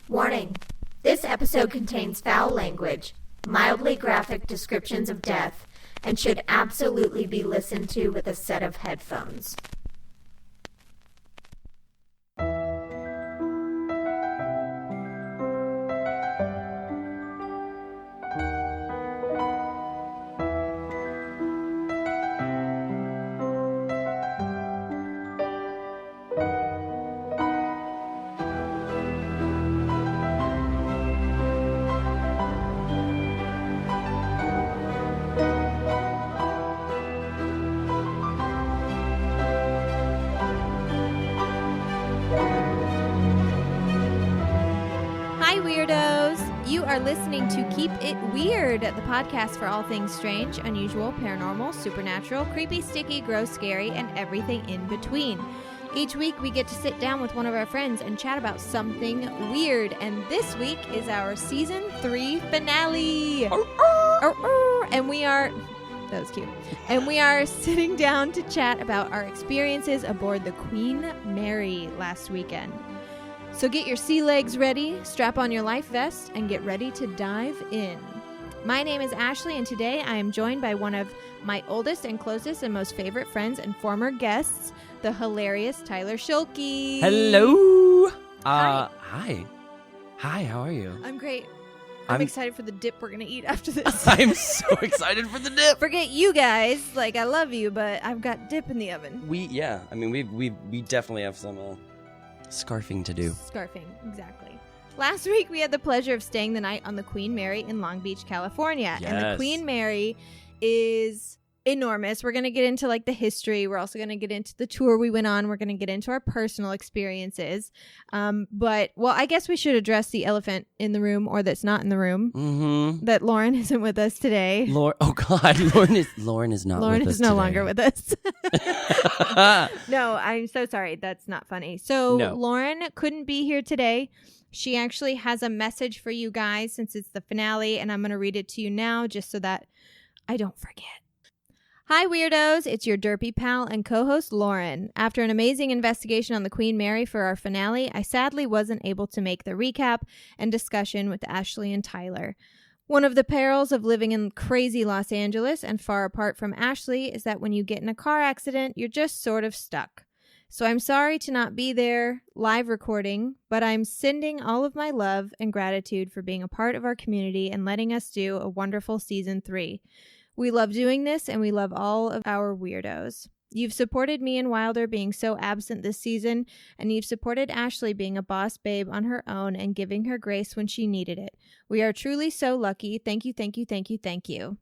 Warning. This episode contains foul language, mildly graphic descriptions of death, and should absolutely be listened to with a set of headphones. Hi, Weirdos! You are listening to Keep It Weird, the podcast for all things strange, unusual, paranormal, supernatural, creepy, sticky, gross, scary, and everything in between. Each week, we get to sit down with one of our friends and chat about something weird. And this week is our Season 3 finale! And we are... That was cute. And we are sitting down to chat about our experiences aboard the Queen Mary last weekend. So get your sea legs ready, strap on your life vest, and get ready to dive in. My name is Ashley, and today I am joined by one of my oldest and closest and most favorite friends and former guests, the hilarious TYLER SCHUELKE. Hello! Hi. Hi, how are you? I'm great. I'm excited for the dip we're going to eat after this. I'm so excited for the dip. Forget you guys. Like, I love you, but I've got dip in the oven. We definitely have some scarfing to do. Scarfing, exactly. Last week, we had the pleasure of staying the night on the Queen Mary in Long Beach, California. Yes. And the Queen Mary is enormous. We're going to get into, like, the history. We're also going to get into the tour we went on. We're going to get into our personal experiences. But I guess we should address the elephant in the room, or that's not in the room, that Lauren isn't with us today. Oh, God. Lauren is not Lauren with us Lauren is no today. longer with us. No, I'm so sorry. That's not funny. So No. Lauren couldn't be here today. She actually has a message for you guys since it's the finale, and I'm going to read it to you now just so that I don't forget. Hi, Weirdos. It's your derpy pal and co-host, Lauren. After an amazing investigation on the Queen Mary for our finale, I sadly wasn't able to make the recap and discussion with Ashley and TYLER. One of the perils of living in crazy Los Angeles and far apart from Ashley is that when you get in a car accident, you're just sort of stuck. So I'm sorry to not be there live recording, but I'm sending all of my love and gratitude for being a part of our community and letting us do a wonderful Season 3. We love doing this, and we love all of our weirdos. You've supported me and Wilder being so absent this season, and you've supported Ashley being a boss babe on her own and giving her grace when she needed it. We are truly so lucky. Thank you, thank you, thank you, thank you.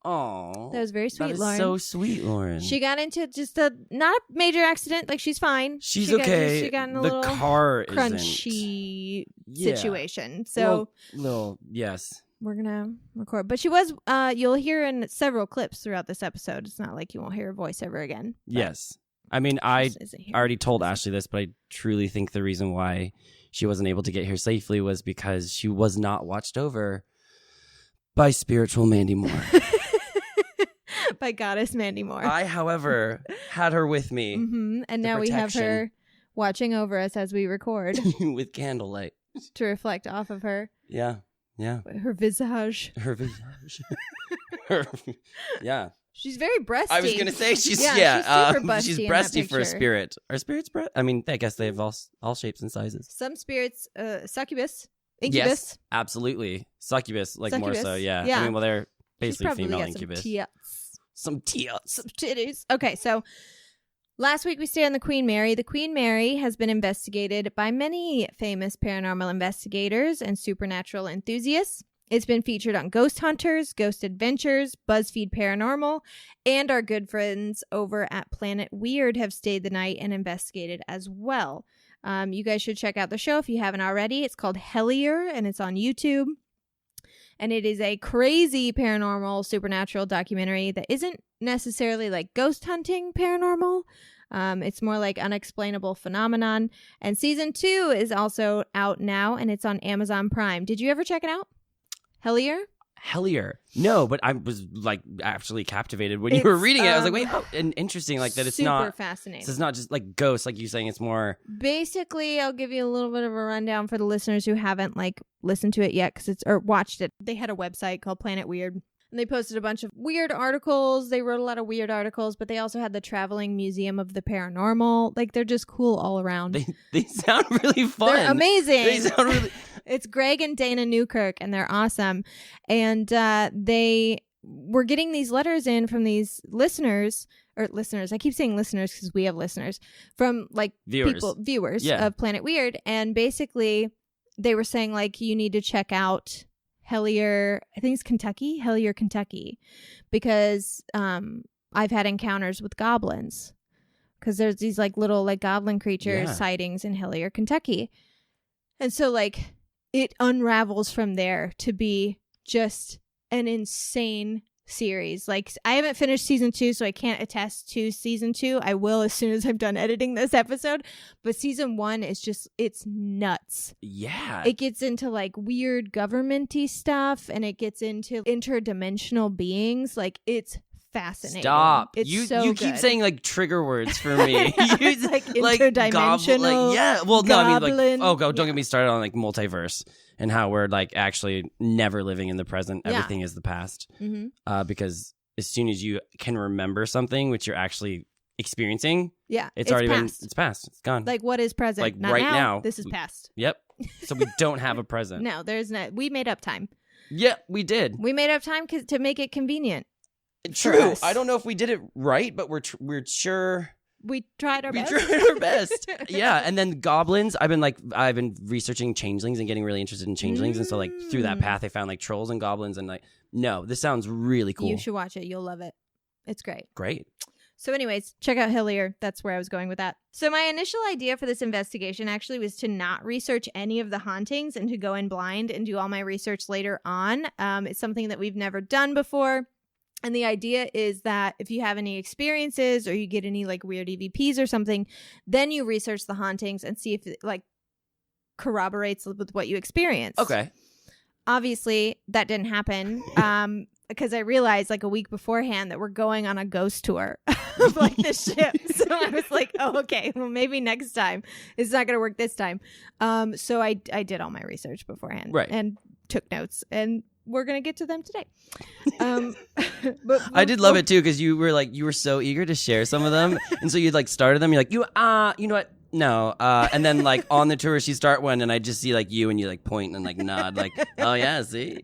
Aw. That was very sweet, That is Lauren. so sweet, Lauren. She got into just not a major accident. Like, she's fine. She's She okay. she got in a the little car crunchy Yeah. situation. So yes. we're going to record. But she was, you'll hear in several clips throughout this episode. It's not like you won't hear her voice ever again. Yes. I mean, I Just isn't here. already told Ashley this, but I truly think the reason why she wasn't able to get here safely was because she was not watched over by spiritual Mandy Moore. By Goddess Mandy Moore. I, however, had her with me And now we have her watching over us as we record with candlelight. to reflect off of her. Yeah. Her visage. Her visage. Yeah. She's very breasty. I was gonna say she's super busty she's in that breasty for a picture. spirit. Are spirits breast? I mean, I guess they have all shapes and sizes. Some spirits, succubus, incubus. Yes, absolutely. Succubus, like more so. Succubus. Yeah. Yeah. I mean, well, they're She's basically probably female got incubus. some Some some titties. Okay, so last week we stayed on the Queen Mary. The Queen Mary has been investigated by many famous paranormal investigators and supernatural enthusiasts. It's been featured on Ghost Hunters, Ghost Adventures, BuzzFeed Paranormal, and our good friends over at Planet Weird have stayed the night and investigated as well. You guys should check out the show if you haven't already. It's called Hellier, and it's on YouTube. And it is a crazy paranormal, supernatural documentary that isn't necessarily like ghost hunting paranormal. It's more like unexplainable phenomenon. And season 2 is also out now, and it's on Amazon Prime. Did you ever check it out? Hellier? Hellier. No, but I was like actually captivated when you were reading it. I was like, wait, and interesting, like that it's not super fascinating. So it's not just like ghosts, like you saying. It's more basically. I'll give you a little bit of a rundown for the listeners who haven't like listened to it yet or watched it. They had a website called Planet Weird. And they posted a bunch of weird articles. They wrote a lot of weird articles, but they also had the Traveling Museum of the Paranormal. Like, they're just cool all around. They sound really fun. They're amazing. They sound really... It's Greg and Dana Newkirk, and they're awesome. And they were getting these letters in from these listeners. I keep saying listeners because we have listeners. From, like, viewers of Planet Weird. And basically, they were saying, like, you need to check out Hellier, I think it's Hellier, Kentucky, because I've had encounters with goblins because there's these like little like goblin creatures sightings in Hellier, Kentucky. And so like it unravels from there to be just an insane series. Like I haven't finished season 2, so I can't attest to season 2. I will as soon as I'm done editing this episode. But season 1 is just, it's nuts. Yeah. It gets into like weird government-y stuff, and it gets into interdimensional beings. Like it's fascinating. Stop. It's you so keep good. saying like trigger words for me. It's like interdimensional. Yeah. Well, no, I mean goblin. like don't get me started on like multiverse and how we're like actually never living in the present. Yeah. Everything is the past. Mm-hmm. Because as soon as you can remember something which you're actually experiencing, it's already past. it's past. It's gone. Like what is present? Like Not right now. now. This is past. Yep. So we don't have a present. No, there's not. We made up time. Yeah, we did. We made up time to make it convenient. True. I don't know if we did it right, but we're sure we tried our best. We tried our best. Yeah, and then goblins. I've been researching changelings and getting really interested in changelings, and so like through that path, I found like trolls and goblins, and like no, this sounds really cool. You should watch it. You'll love it. It's great. Great. So anyways, check out Hellier. That's where I was going with that. So my initial idea for this investigation actually was to not research any of the hauntings and to go in blind and do all my research later on. It's something that we've never done before. And the idea is that if you have any experiences or you get any like weird EVPs or something, then you research the hauntings and see if it like corroborates with what you experienced. Okay. Obviously, that didn't happen because I realized like a week beforehand that we're going on a ghost tour of like the ship. So I was like, oh, okay, well, maybe next time. It's not going to work this time. So I did all my research beforehand and took notes, and we're going to get to them today. But I did love it too, because you were so eager to share some of them. And so you'd like started them. You're like, you know what? No. And then like on the tour, she start one and I just see like you and you like point and like nod like, oh yeah, see?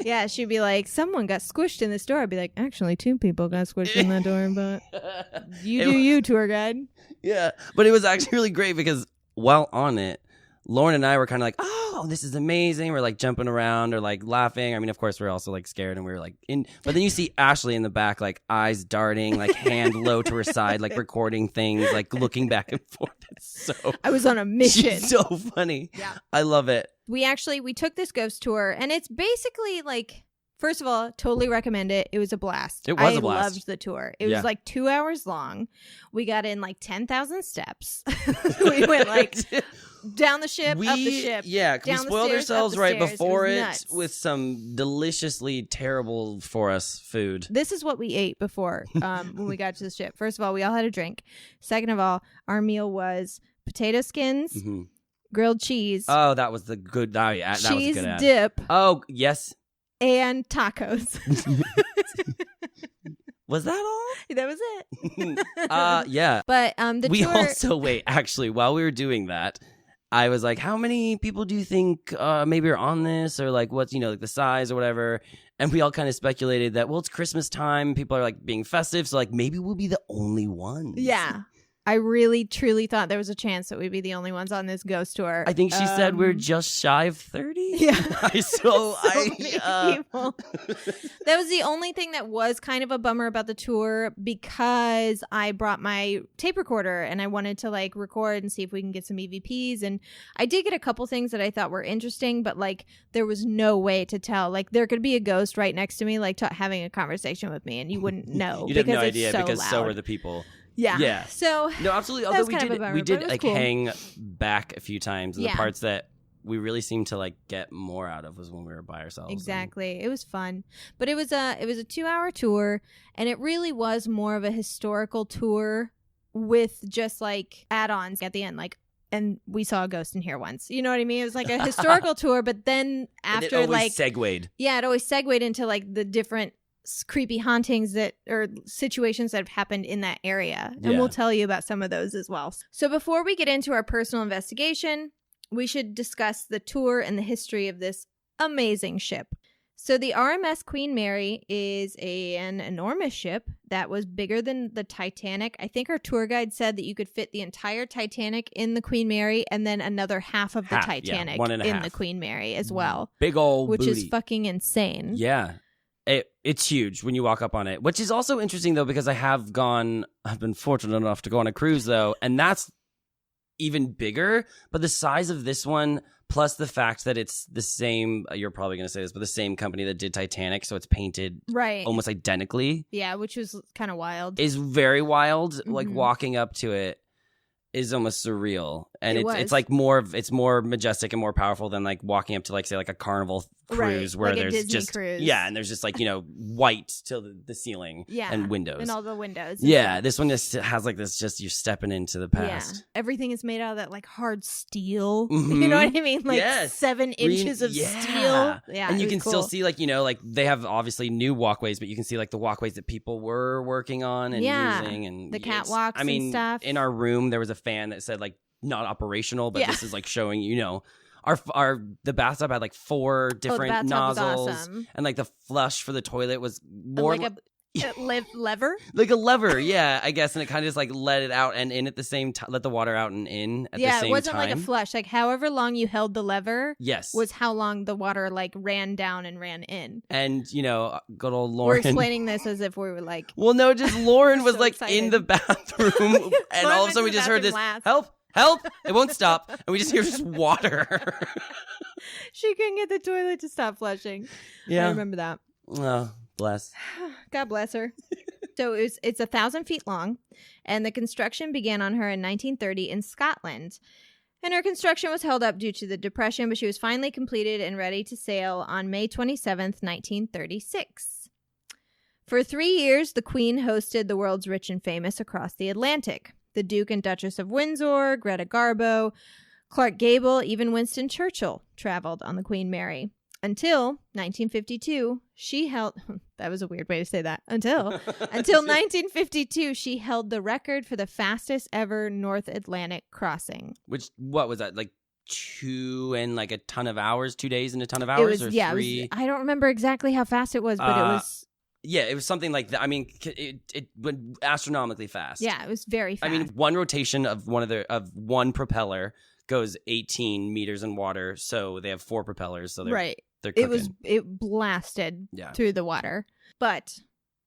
Yeah, she'd be like, someone got squished in this door. I'd be like, actually 2 people got squished in that door, but you tour guide. Yeah. But it was actually really great because while on it, Lauren and I were kind of like, oh, this is amazing. We're like jumping around or like laughing. I mean, of course, we're also like scared and we were like in. But then you see Ashley in the back, like eyes darting, like hand low to her side, like recording things, like looking back and forth. It's so. I was on a mission. She's so funny. Yeah. I love it. We took this ghost tour, and it's basically like, first of all, totally recommend it. It was a blast. It was a blast. I loved the tour. It was like 2 hours long. We got in like 10,000 steps. We went like down the ship, up the ship. Yeah, we spoiled ourselves right before it with some deliciously terrible for us food. This is what we ate before when we got to the ship. First of all, we all had a drink. Second of all, our meal was potato skins, grilled cheese. Oh, that was the good. Oh, yeah, that cheese was a good dip. Oh, yes. And tacos. Was that all? That was it. Yeah. But we tour... also wait. Actually, while we were doing that, I was like, "How many people do you think maybe are on this, or like what's like the size or whatever?" And we all kind of speculated that it's Christmas time, people are like being festive, so like maybe we'll be the only ones. Yeah. I really, truly thought there was a chance that we'd be the only ones on this ghost tour. I think she said we're just shy of 30. Yeah. so many people. That was the only thing that was kind of a bummer about the tour, because I brought my tape recorder and I wanted to like record and see if we can get some EVPs. And I did get a couple things that I thought were interesting, but like there was no way to tell. Like there could be a ghost right next to me, like having a conversation with me, and you wouldn't know. You'd have no idea so because loud. so are the people. Yeah. So no, absolutely. Although we did bummer, like cool. hang back a few times in the parts that we really seemed to like get more out of was when we were by ourselves. Exactly. It was fun. But it was a 2-hour tour, and it really was more of a historical tour with just like add-ons at the end, like, and we saw a ghost in here once. You know what I mean? It was like a historical tour, but then after and it like segued. Yeah, it always segued into like the different creepy hauntings that or situations that have happened in that area, and we'll tell you about some of those as well. So before we get into our personal investigation, we should discuss the tour and the history of this amazing ship. So the RMS Queen Mary is an enormous ship that was bigger than the Titanic. I think our tour guide said that you could fit the entire Titanic in the Queen Mary and then another half of the Titanic in the Queen Mary as well. Big old which booty. Is fucking insane. Yeah. It's huge when you walk up on it, which is also interesting, though, because I've been fortunate enough to go on a cruise, though, and that's even bigger. But the size of this one, plus the fact that it's the same, you're probably going to say this, but the same company that did Titanic, so it's painted almost identically. Yeah, which was kind of wild. Is very wild. Mm-hmm. Like walking up to it is almost surreal, and it's like it's more majestic and more powerful than like walking up to like say like a Carnival cruise where like there's Disney just cruise. and there's just like white till the ceiling and windows and all the windows. This one just has like this, just you're stepping into the past. Yeah, everything is made out of that like hard steel. Mm-hmm. You know what I mean? Like 7 inches of steel. Yeah, and you can still see like like they have obviously new walkways, but you can see like the walkways that people were working on and using, and the catwalks. and stuff. In our room there was a fan that said like not operational, but this is like showing the bathtub had like 4 different nozzles, awesome. And like the flush for the toilet was more like a lever, like a lever, I guess, and it kind of just like let it out and in at the same time, let the water out and in at the same time. It wasn't like a flush. Like however long you held the lever, was how long the water like ran down and ran in. And good old Lauren. We're explaining this as if we were like, well, no, just Lauren was so like excited. In the bathroom, and all of a sudden we just heard this help, it won't stop, and we just hear just water. She couldn't get the toilet to stop flushing. I remember that. Oh, bless. God bless her. So it's 1,000 feet long, and the construction began on her in 1930 in Scotland. And her construction was held up due to the Depression, but she was finally completed and ready to sail on May 27th, 1936. For 3 years, the Queen hosted the world's rich and famous across the Atlantic. The Duke and Duchess of Windsor, Greta Garbo, Clark Gable, even Winston Churchill traveled on the Queen Mary. Until 1952, she held... That was a weird way to say that. Until 1952, she held the record for the fastest ever North Atlantic crossing. Which, what was that, like 2 and like a ton of hours, 2 days and a ton of hours, or 3? I don't remember exactly how fast it was, but it was... Yeah, it was something like that. I mean, it went astronomically fast. Yeah, it was very fast. I mean, one rotation of one propeller goes 18 meters in water, so they have 4 propellers. So they're cooking. It blasted through the water. But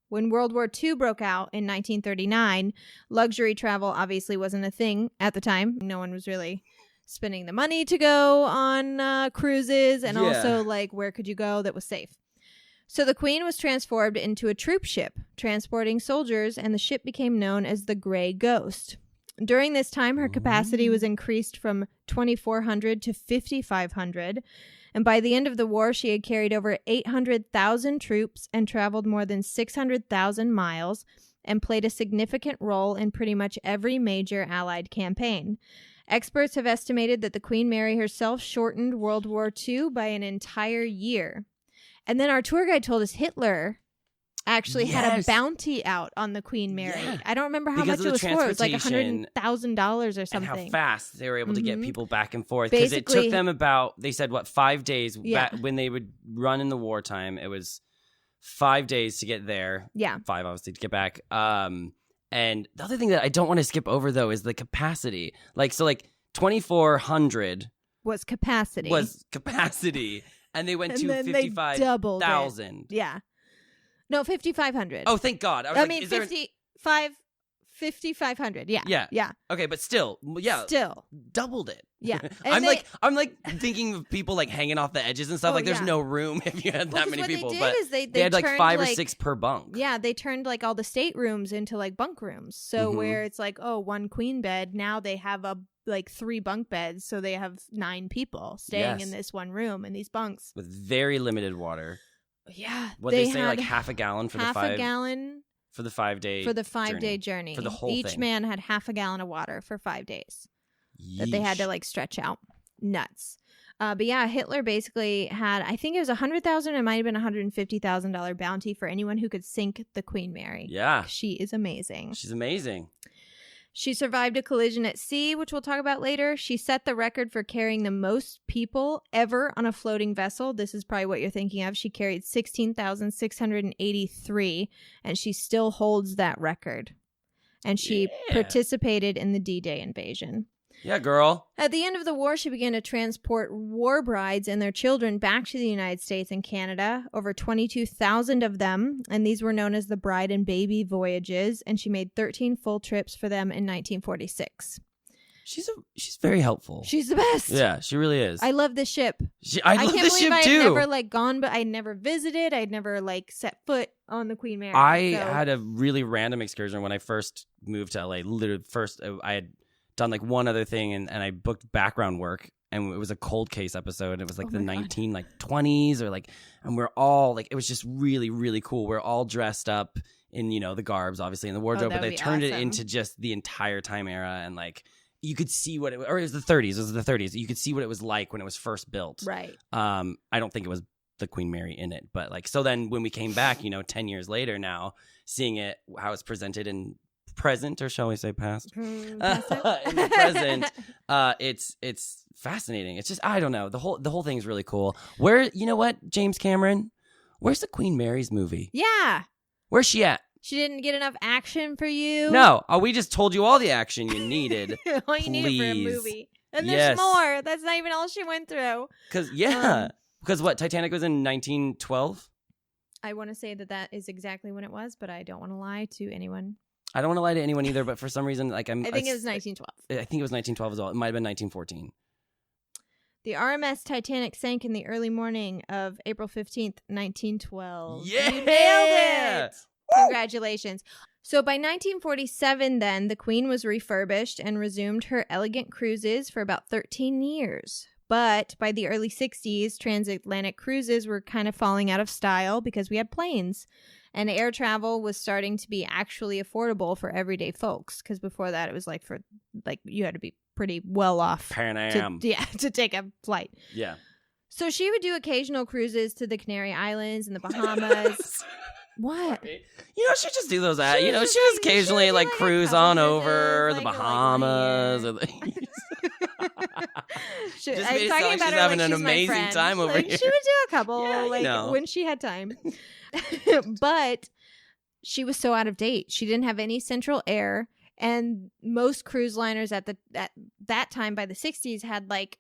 when World War II broke out in 1939, luxury travel obviously wasn't a thing at the time. No one was really spending the money to go on cruises, and also like where could you go that was safe. So the Queen was transformed into a troop ship, transporting soldiers, and the ship became known as the Grey Ghost. During this time, her capacity was increased from 2,400 to 5,500, and by the end of the war, she had carried over 800,000 troops and traveled more than 600,000 miles and played a significant role in pretty much every major Allied campaign. Experts have estimated that the Queen Mary herself shortened World War II by an entire year. And then our tour guide told us Hitler actually had a bounty out on the Queen Mary. Yeah. I don't remember how much it was for. It was like $100,000 or something. And how fast they were able to get people back and forth. Because it took them they said, 5 days? When they would run in the wartime, it was 5 days to get there. Yeah. 5, obviously, to get back. And the other thing that I don't want to skip over, though, is the capacity. 2,400 was capacity. And they went to 55,000. Yeah. No, 5,500. Oh, thank God. I mean, 5,500. Yeah. Yeah. Okay, but still, Still. Doubled it. Yeah. I'm like thinking of people like hanging off the edges and stuff. Like there's no room if you had that many people. But they had like 5 or 6 per bunk. Yeah, they turned like all the staterooms into like bunk rooms. So where it's like, oh, 1 queen bed, now they have like 3 bunk beds, so they have 9 people staying in this one room in these bunks with very limited water. Yeah, what they say, like half a gallon for half a gallon for the 5-day day journey. For the whole Each thing. man had half a gallon of water for 5 days that they had to like stretch out. Nuts. But yeah, Hitler basically had, I think it was $100,000. It might have been $150,000 bounty for anyone who could sink the Queen Mary. Yeah, she is amazing. She's amazing. She survived a collision at sea, which we'll talk about later. She set the record for carrying the most people ever on a floating vessel. This is probably what you're thinking of. She carried 16,683, and she still holds that record. And she participated in the D-Day invasion. Yeah, girl. At the end of the war, she began to transport war brides and their children back to the United States and Canada, over 22,000 of them, and these were known as the bride and baby voyages, and she made 13 full trips for them in 1946. She's very helpful. She's the best. Yeah, she really is. I love this ship. I love this ship too. I'd never like gone, but I'd never visited. I'd never like set foot on the Queen Mary. I had a really random excursion when I first moved to LA. Literally, first I had done like one other thing, and I booked background work, and it was a cold case episode. It was like the 1920s or like, and we're all like, it was just really, really cool. We're all dressed up in, you know, the garbs, obviously in the wardrobe, but they turned it into just the entire time era, and like you could see what it was, or it was the 30s. It was the 30s. You could see what it was like when it was first built. Right. I don't think it was the Queen Mary in it, but like, so then when we came back, you know, 10 years later now, seeing it, how it's presented in present, or shall we say past? In the present, it's fascinating. It's just, I don't know, the whole thing's really cool. Where, you know what, James Cameron, where's the Queen Mary's movie? Yeah, where's she at? She didn't get enough action for you. No, we just told you all the action you needed. All you needed for a movie, and there's more. That's not even all she went through. Because what, Titanic was in 1912. I want to say that is exactly when it was, but I don't want to lie to anyone. I don't want to lie to anyone either, but for some reason, like I think it was 1912. I think it was 1912 as well. It might have been 1914. The RMS Titanic sank in the early morning of April 15th, 1912. Yeah! You nailed it! Congratulations. So by 1947, then, the Queen was refurbished and resumed her elegant cruises for about 13 years. But by the early 60s, transatlantic cruises were kind of falling out of style because we had planes. And air travel was starting to be actually affordable for everyday folks. Because before that, it was like you had to be pretty well off. Pan Am. To take a flight. Yeah. So she would do occasional cruises to the Canary Islands and the Bahamas. What? You know, she just do those. She just occasionally like cruise on over the Bahamas. I'm talking about her having an amazing time over here. She would do a couple, when she had time. But she was so out of date. She didn't have any central air, and most cruise liners at that time, by the 60s, had like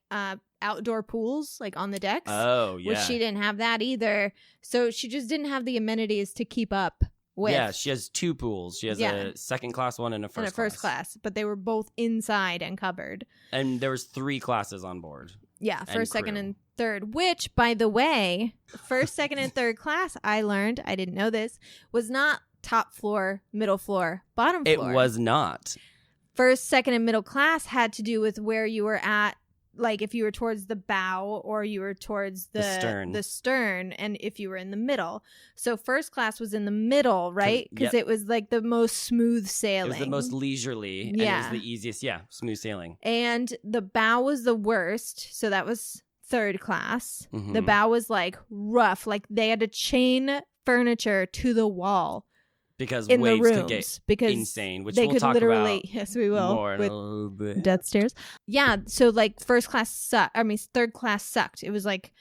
outdoor pools like on the decks. Oh, yeah. Which she didn't have that either. So she just didn't have the amenities to keep up with. Yeah, she has 2 pools. She has a second class one and a first class. But they were both inside and covered. And there was 3 classes on board. Yeah, first, second, and third, which, by the way, first, second, and third class, I learned, I didn't know this, was not top floor, middle floor, bottom floor. It was not. First, second, and middle class had to do with where you were at, like if you were towards the bow or you were towards the stern, and if you were in the middle. So first class was in the middle, right? Because it was like the most smooth sailing. It was the most leisurely, and it was the easiest, smooth sailing. And the bow was the worst, so that was third class. Mm-hmm. The bow was like rough, like they had to chain furniture to the wall. Because in waves the rooms, could get because insane, which they we'll could talk literally, about yes, we will, more in a little bit. Death stairs. Yeah, so like first class sucked. I mean, third class sucked. It was like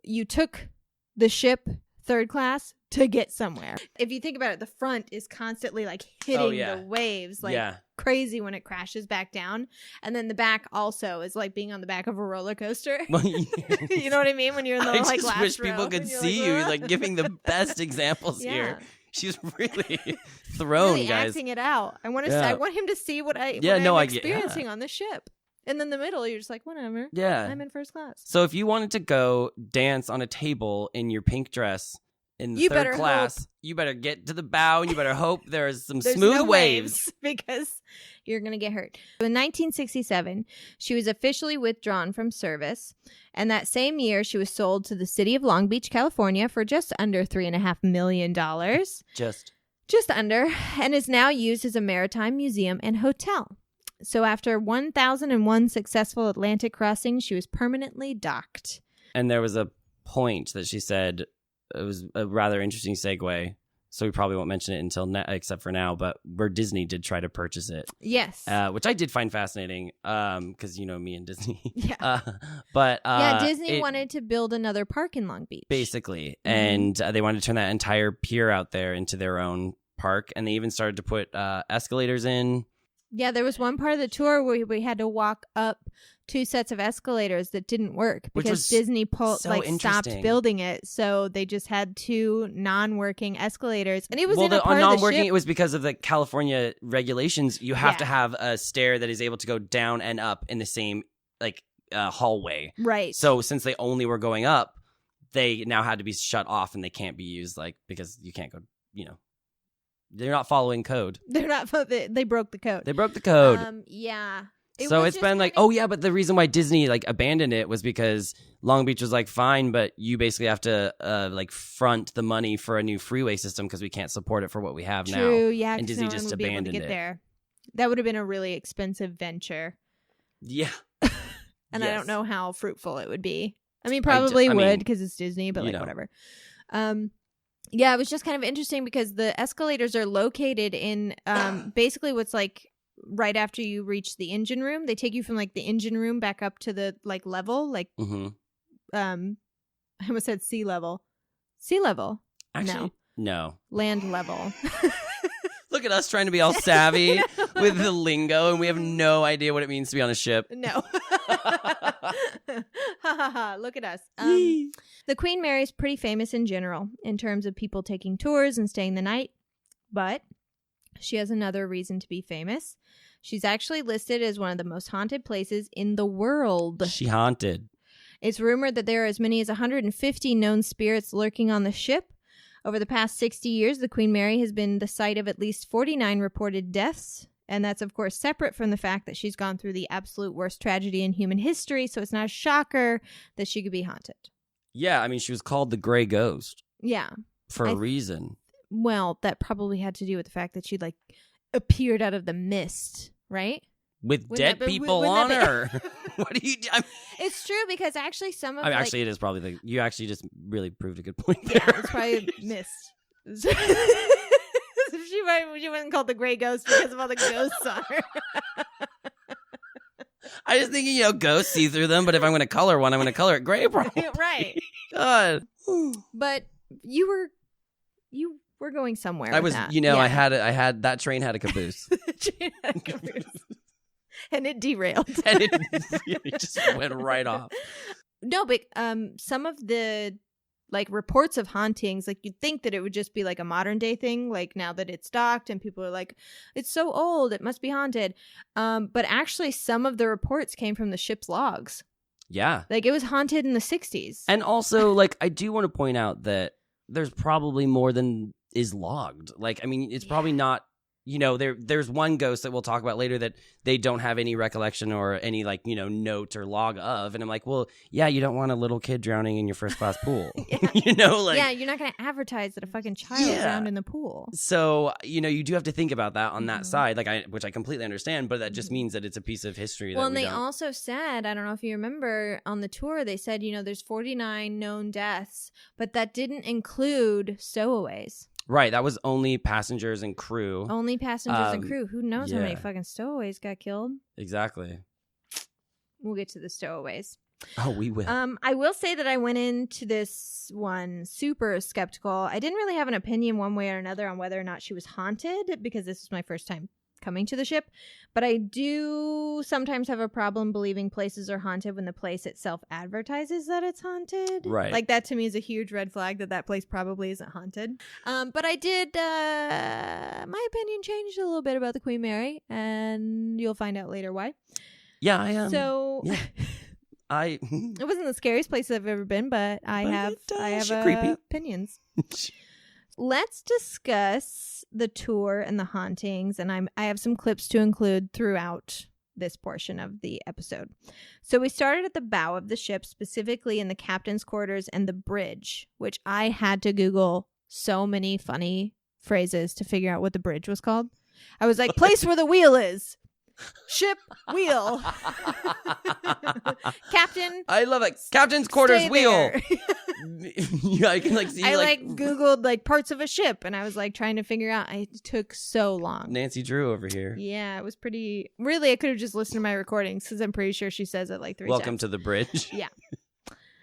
you took the ship third class to get somewhere. If you think about it, the front is constantly like hitting the waves like crazy when it crashes back down. And then the back also is like being on the back of a roller coaster. You know what I mean? When you're in the last row. I just wish people could see you like giving the best examples here. She's really thrown, really guys. Acting it out. I want him to see what I'm experiencing on the ship. And then the middle, you're just like, whatever. Yeah. I'm in first class. So if you wanted to go dance on a table in your pink dress in the third class, you better get to the bow and you better hope there's some smooth no waves. Because you're going to get hurt. In 1967, she was officially withdrawn from service. And that same year, she was sold to the city of Long Beach, California for just under $3.5 million. Just under. And is now used as a maritime museum and hotel. So after 1,001 successful Atlantic crossings, she was permanently docked. And there was a point that she said, it was a rather interesting segue, so we probably won't mention it until except for now, but where Disney did try to purchase it. Yes. Which I did find fascinating, because you know me and Disney. Yeah. Disney wanted to build another park in Long Beach. Basically. Mm-hmm. And they wanted to turn that entire pier out there into their own park, and they even started to put escalators in. Yeah, there was one part of the tour where we had to walk up 2 sets of escalators that didn't work because Disney stopped building it. So they just had 2 non-working escalators. And it was non-working, it was because of the California regulations. You have to have a stair that is able to go down and up in the same hallway. Right. So since they only were going up, they now had to be shut off and they can't be used because you can't go, they're not following code. They broke the code. They broke the code. Yeah. It's been but the reason why Disney abandoned it was because Long Beach was fine, but you basically have to front the money for a new freeway system because we can't support it for what we have now. True, yeah. And Disney just abandoned it. There. That would have been a really expensive venture. Yeah. And yes. I don't know how fruitful it would be. I mean, probably would because it's Disney, but whatever. Yeah, it was just kind of interesting because the escalators are located in basically what's right after you reach the engine room. They take you from the engine room back up to the level, mm-hmm. I almost said sea level. Sea level? Actually, no. Land level. Look at us trying to be all savvy with the lingo, and we have no idea what it means to be on a ship. No. Look at us. The Queen Mary is pretty famous in general in terms of people taking tours and staying the night, but she has another reason to be famous. She's actually listed as one of the most haunted places in the world. She haunted. It's rumored that there are as many as 150 known spirits lurking on the ship. Over the past 60 years, the Queen Mary has been the site of at least 49 reported deaths. And that's, of course, separate from the fact that she's gone through the absolute worst tragedy in human history. So it's not a shocker that she could be haunted. Yeah, I mean, she was called the Gray Ghost. Yeah. For a reason. Well, that probably had to do with the fact that she appeared out of the mist, right? With dead people on her. What do you do? It's true because actually some of actually it is probably you actually just really proved a good point there. Yeah, it's probably mist. She wasn't called the Gray Ghost because of all the ghosts on her. I was thinking, ghosts see through them, but if I'm going to color one, I'm going to color it gray, probably. Right. God. But you were going somewhere. I was, that. I had that train had a caboose. The train had a caboose. And it derailed. And it really just went right off. No, but some of the reports of hauntings, you'd think that it would just be a modern day thing, now that it's docked and people are it's so old, it must be haunted. But actually some of the reports came from the ship's logs. Yeah. It was haunted in the 60s. And also, I do want to point out that there's probably more than is logged. It's probably not, there's one ghost that we'll talk about later that they don't have any recollection or any note or log of. And I'm well, yeah, you don't want a little kid drowning in your first class pool. Yeah. Yeah, you're not going to advertise that a fucking child drowned in the pool. So, you do have to think about that on that side, which I completely understand, but that just means that it's a piece of history. Well, and they also said, I don't know if you remember on the tour, they said, there's 49 known deaths, but that didn't include stowaways. Right, that was only passengers and crew. Only passengers and crew. Who knows how many fucking stowaways got killed? Exactly. We'll get to the stowaways. Oh, we will. I will say that I went into this one super skeptical. I didn't really have an opinion one way or another on whether or not she was haunted because this was my first time coming to the ship, but I do sometimes have a problem believing places are haunted when the place itself advertises that it's haunted. Right. That to me is a huge red flag that place probably isn't haunted. But I did, my opinion changed a little bit about the Queen Mary, and you'll find out later why. Yeah, I am. So yeah. it wasn't the scariest place I've ever been, but I have creepy. opinions. Let's discuss the tour and the hauntings, and I have some clips to include throughout this portion of the episode. So we started at the bow of the ship, specifically in the captain's quarters and the bridge, which I had to Google so many funny phrases to figure out what the bridge was called. I was like, place where the wheel is. Ship wheel. Captain. I love it. Captain's quarters wheel. Yeah, I can see. I Googled parts of a ship, and I was trying to figure out. It took so long. Nancy Drew over here. Yeah, it was pretty. Really, I could have just listened to my recordings because I'm pretty sure she says it 3 times. Welcome to the bridge. Yeah.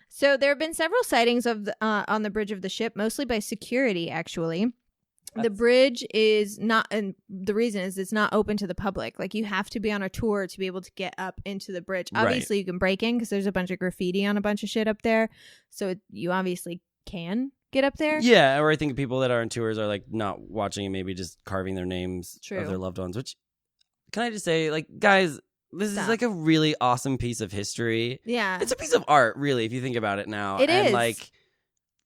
So there have been several sightings of on the bridge of the ship, mostly by security, actually. The bridge is not, and the reason is it's not open to the public. You have to be on a tour to be able to get up into the bridge. Obviously, you can break in because there's a bunch of graffiti on a bunch of shit up there. So you obviously can get up there. Yeah, or I think people that are on tours are not watching and maybe just carving their names of their loved ones. Which, can I just say, guys, this is a really awesome piece of history. Yeah. It's a piece of art, really, if you think about it now. It is.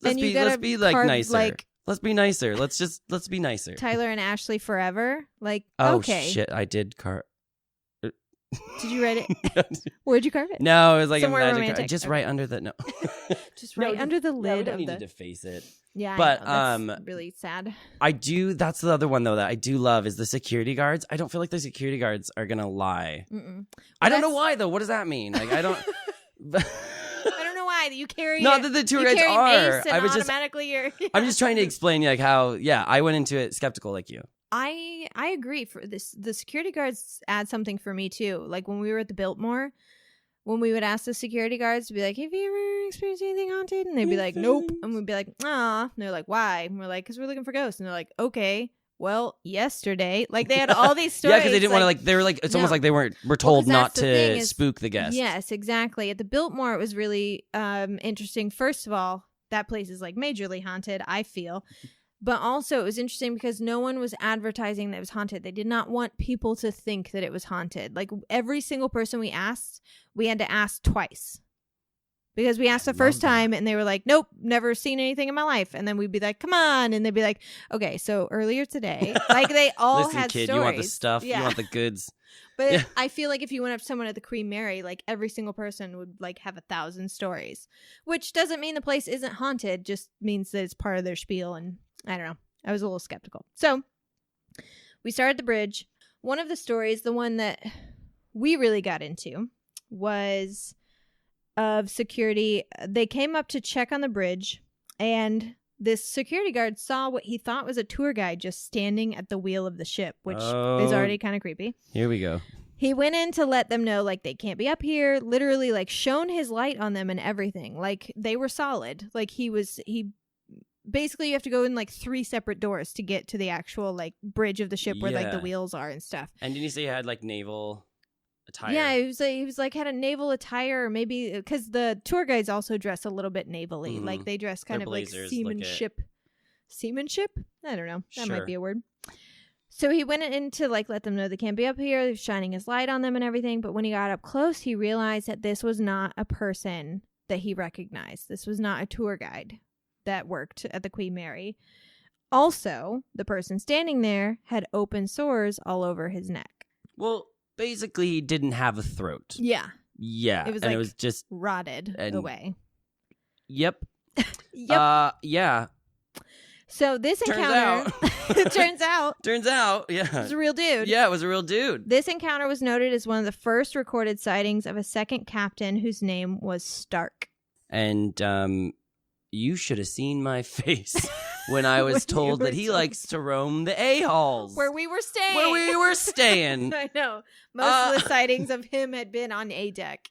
Let's be nicer. Let's be nicer. Let's be nicer. Tyler and Ashley forever. Oh, okay. shit. I did carve. Did you write it? Where'd you carve it? No, it was somewhere a magic romantic. just right under the just right under the lid. We don't of need the... to deface it. Yeah, but that's really sad. I do. That's the other one though that I do love is the security guards. I don't feel like the security guards are gonna lie. Well, I don't know why though. What does that mean? I don't. I don't know why you carry. Not that the tour guides are. I was automatically you're. I'm just trying to explain how. Yeah, I went into it skeptical like you. I agree. For this, the security guards add something for me too. When we were at the Biltmore, when we would ask the security guards to be like, "Have you ever experienced anything haunted?" and they'd be like, "Nope," and we'd be like, "Ah," and they're like, "Why?" and we're like, "Because we're looking for ghosts," and they're like, "Okay." Well, yesterday, they had all these stories. Yeah, because they didn't want to, they were it's almost like they were told not to spook the guests. Yes, exactly. At the Biltmore, it was really interesting. First of all, that place is majorly haunted, I feel. But also, it was interesting because no one was advertising that it was haunted. They did not want people to think that it was haunted. Every single person we asked, we had to ask twice. Because we asked the first time and they were like, nope, never seen anything in my life. And then we'd be like, come on. And they'd be like, okay, so earlier today, they all Listen, had kid, stories. You want the stuff. Yeah. You want the goods. But I feel like if you went up to someone at the Queen Mary, every single person would have 1,000 stories, which doesn't mean the place isn't haunted, just means that it's part of their spiel. And I don't know. I was a little skeptical. So we started the bridge. One of the stories, the one that we really got into, was of security. They came up to check on the bridge, and this security guard saw what he thought was a tour guide just standing at the wheel of the ship, which is already kind of creepy. Here we go. He went in to let them know they can't be up here, literally shone his light on them and everything. They were solid. He basically, you have to go in 3 separate doors to get to the actual bridge of the ship where the wheels are and stuff. And didn't you say you had naval attire? Yeah, he was had a naval attire, or maybe because the tour guides also dress a little bit navally. Mm-hmm. They dress kind of seamanship. Seamanship? I don't know. That might be a word. So he went in to let them know they can't be up here, shining his light on them and everything. But when he got up close, he realized that this was not a person that he recognized. This was not a tour guide that worked at the Queen Mary. Also, the person standing there had open sores all over his neck. Well, basically, he didn't have a throat. Yeah. Yeah. It was just rotted away. Yep. Yep. Yeah. So this encounter turns out, yeah, it was a real dude. Yeah, it was a real dude. This encounter was noted as one of the first recorded sightings of a second captain whose name was Stark. And you should have seen my face when I was told that he likes to roam the A-halls. Where we were staying. I know. Most of the sightings of him had been on A deck.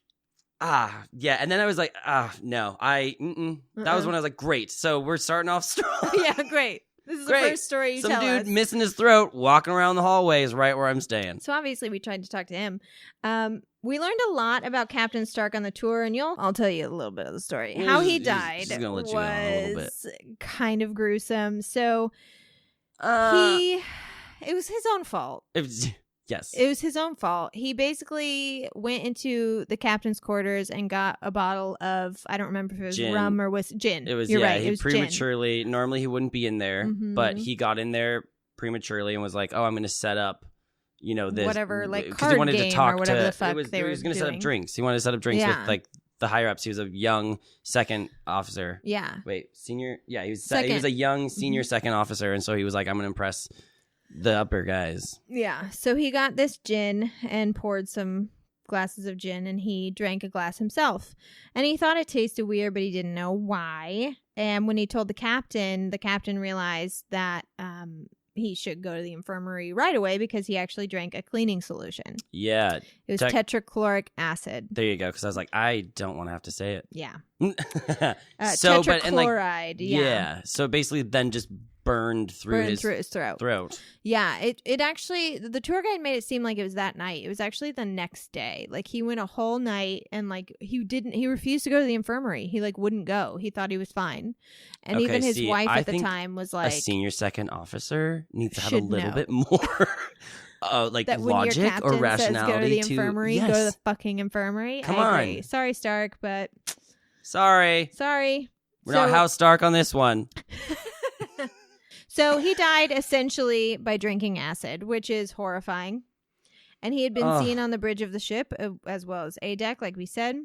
Yeah. And then I was like, no. That was when I was like, great. So we're starting off strong. Yeah, great. This is the first story you tell us. Some dude missing his throat, walking around the hallways right where I'm staying. So obviously we tried to talk to him. We learned a lot about Captain Stark on the tour, and I'll tell you a little bit of the story. How he died was kind of gruesome. So it was his own fault. Yes. It was his own fault. He basically went into the captain's quarters and got a bottle of, I don't remember if it was Gin. rum or was gin. It was, You're yeah, right. he It was prematurely, normally he wouldn't be in there, Mhm. but he got in there prematurely and was like, oh, I'm going to set up, this. Whatever, like, 'cause card he wanted game to talk or whatever to, the fuck he was they were going to set up doing. drinks. He wanted to set up drinks Yeah. with, like, the higher ups. He was a young second officer. Yeah. Wait, senior? Yeah, he was Second. a young senior second officer, and so he was like, I'm going to impress the upper guys. Yeah. So he got this gin and poured some glasses of gin, and he drank a glass himself. And he thought it tasted weird, but he didn't know why. And when he told the captain realized that he should go to the infirmary right away because he actually drank a cleaning solution. Yeah. It was tetrachloric acid. There you go, because I was like, I don't want to have to say it. Yeah. So, but and like, tetrachloride. Yeah. so basically then just burned through his throat. Yeah, it actually, the tour guide made it seem like it was that night. It was actually the next day. Like, he went a whole night and like he refused to go to the infirmary. He like wouldn't go. He thought he was fine. And even his wife at the time was like, a senior second officer needs to have a should little know. bit more like that when logic your captain or rationality says go to the infirmary, yes. go to the fucking infirmary. Come I agree. on. Sorry, Stark, but Sorry. We're We're not House Stark on this one. So he died essentially by drinking acid, which is horrifying. And he had been seen on the bridge of the ship, as well as A deck, like we said.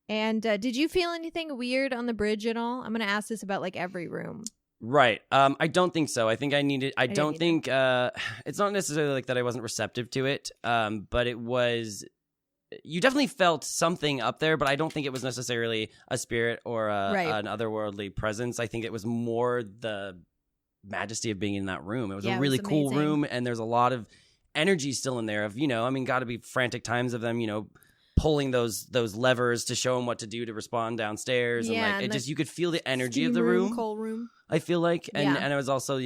And did you feel anything weird on the bridge at all? I'm going to ask this about like every room. Right. I don't think so. I think I don't think it's not necessarily like that I wasn't receptive to it. But it was, you definitely felt something up there, but I don't think it was necessarily a spirit or an otherworldly presence. I think it was more the majesty of being in that room. It was a really cool room, and there's a lot of energy still in there of, got to be frantic times of them, pulling those levers to show them what to do to respond downstairs. Yeah, and like, it just, you could feel the energy of steam the room. Cold room. I feel like, and it was also,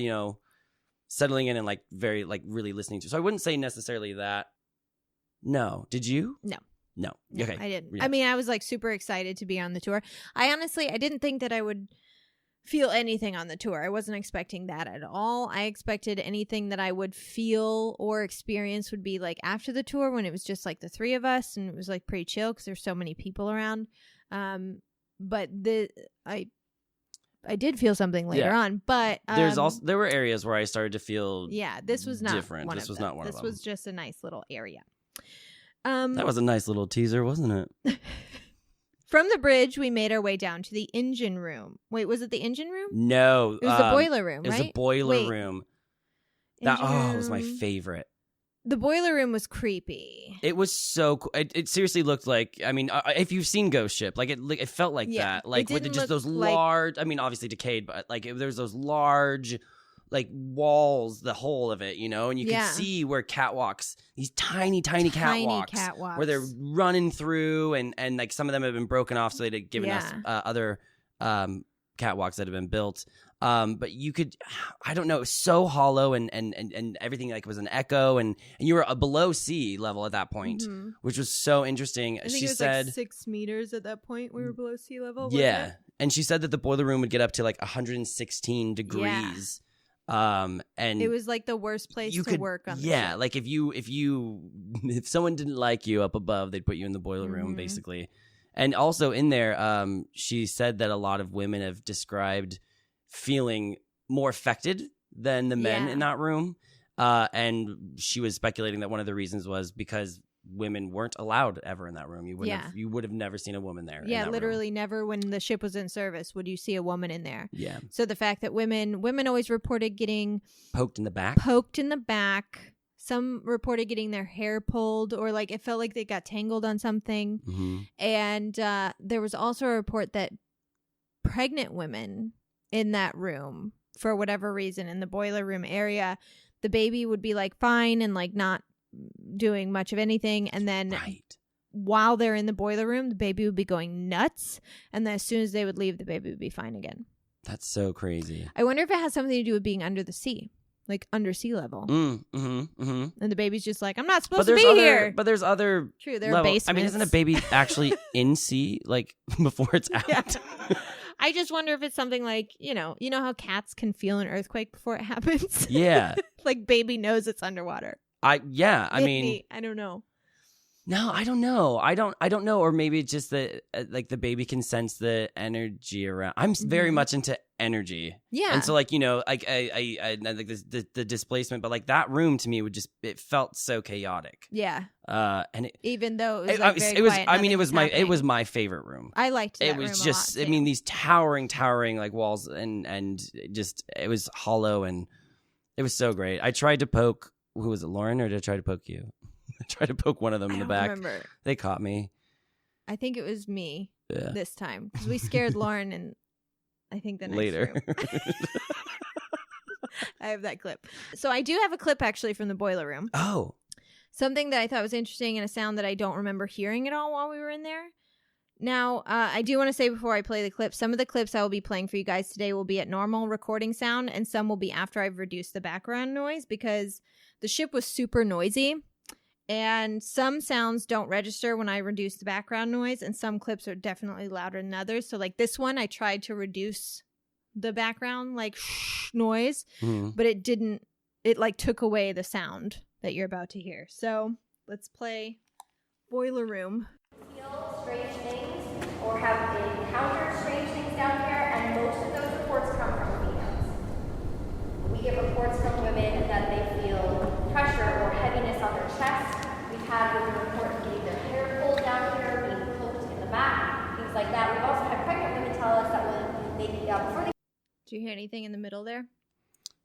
settling in and like very, like really listening to. So I wouldn't say necessarily that. No. Did you? No. Okay. I didn't. Yeah. I mean, I was like super excited to be on the tour. I didn't think that I would feel anything on the tour. I wasn't expecting that at all. I expected anything that I would feel or experience would be like after the tour, when it was just like the three of us and it was like pretty chill because there's so many people around. But I did feel something later on, but there were areas where I started to feel this was not different. This was not one of them. This was just a nice little area. That was a nice little teaser, wasn't it? From the bridge, we made our way down to the engine room. Wait, was it the engine room? No. It was the boiler room, right? It was the boiler room. That it was my favorite. The boiler room was creepy. It was so cool. It seriously looked like, I mean, if you've seen Ghost Ship, like it felt like that. Like with just those large, I mean, obviously decayed, but like there's those large like walls, the whole of it, and you can see where catwalks, these tiny catwalks, where they're running through, and like some of them have been broken off, so they'd given us other catwalks that have been built. But you could, I don't know, it was so hollow and everything like was an echo, and you were below sea level at that point, which was so interesting. I think it was like 6 meters at that point. We were below sea level. Yeah, and she said that the boiler room would get up to like 116 degrees. And it was like the worst place to work on. Yeah, like if someone didn't like you up above, they'd put you in the boiler room basically. And also in there, she said that a lot of women have described feeling more affected than the men in that room. And she was speculating that one of the reasons was because women weren't allowed ever in that room. You would have never seen a woman there. Yeah, literally never. When the ship was in service would you see a woman in there. Yeah. So the fact that women always reported getting poked in the back. Some reported getting their hair pulled, or like it felt like they got tangled on something. And there was also a report that pregnant women in that room, for whatever reason, in the boiler room area, the baby would be like fine and like not doing much of anything, and then while they're in the boiler room, the baby would be going nuts, and then as soon as they would leave, the baby would be fine again. That's so crazy. I wonder if it has something to do with being under the sea, like under sea level. And the baby's just like, I'm not supposed to be here. But there's other true, there are basements. I mean, isn't a baby actually in sea like before it's out? Yeah. I just wonder if it's something like, you know how cats can feel an earthquake before it happens? Yeah. Like baby knows it's underwater. I Maybe. mean, I don't know. no, I don't know. I don't know. Or maybe it's just that like the baby can sense the energy around. I'm very much into energy. Yeah. And so like, you know, like I like the displacement, but like that room to me it felt so chaotic. Yeah. And even though it was like very quiet, I mean, it was happening. my favorite room. I liked that It was room just, a lot, I mean, these towering like walls and just, it was hollow and it was so great. I tried to poke, who was it, Lauren, or did I try to poke you? I tried to poke one of them in the back. Remember. They caught me. I think it was me Yeah. this time because we scared Lauren and I think the next Later. room. I have that clip. So I do have a clip actually from the boiler room. Oh. Something that I thought was interesting and a sound that I don't remember hearing at all while we were in there. Now, I do want to say before I play the clip, some of the clips I will be playing for you guys today will be at normal recording sound and some will be after I've reduced the background noise because the ship was super noisy. And some sounds don't register when I reduce the background noise, and some clips are definitely louder than others. So like this one, I tried to reduce the background like noise, but it didn't. It like took away the sound that you're about to hear. So let's play Boiler Room. Feel strange things or have encountered strange things down here, and most of those reports come from females. We get reports from women that they feel pressure or heaviness on their chest. We've had women report getting their hair pulled down here, being poked in the back, things like that. We've also had pregnant women tell us that when they before they. Do you hear anything in the middle there?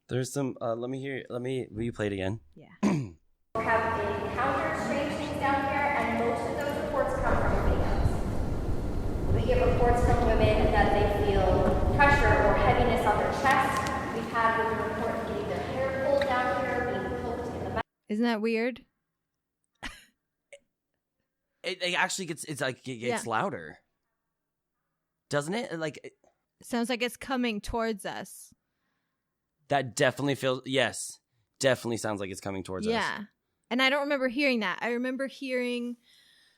There's some, will you play it again? Yeah. Have encountered strange things down here, and most of those reports come from females. We get reports from women that they feel pressure or heaviness on their chest. We've had women report getting their hair pulled down here, being poked in the back. Isn't that weird? It actually gets louder. Doesn't it? Like Sounds like it's coming towards us. that definitely definitely sounds like it's coming towards us. Yeah. And I don't remember hearing that. I remember hearing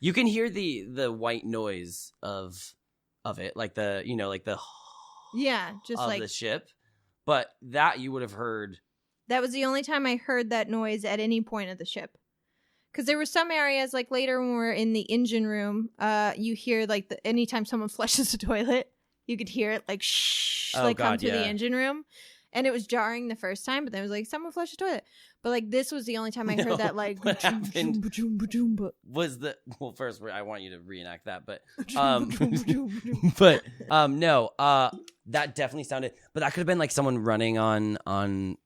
You can hear the white noise of it, like the, you know, like the just of like the ship. But that you would have heard. that was the only time I heard that noise at any point of the ship. Because there were some areas, like later when we're in the engine room, you hear like anytime someone flushes the toilet, you could hear it like come through the engine room. And it was jarring the first time, but then it was like, someone flushed the toilet. But like this was the only time I heard that like what happened was first I want you to reenact that, but that definitely sounded, but that could have been like someone running on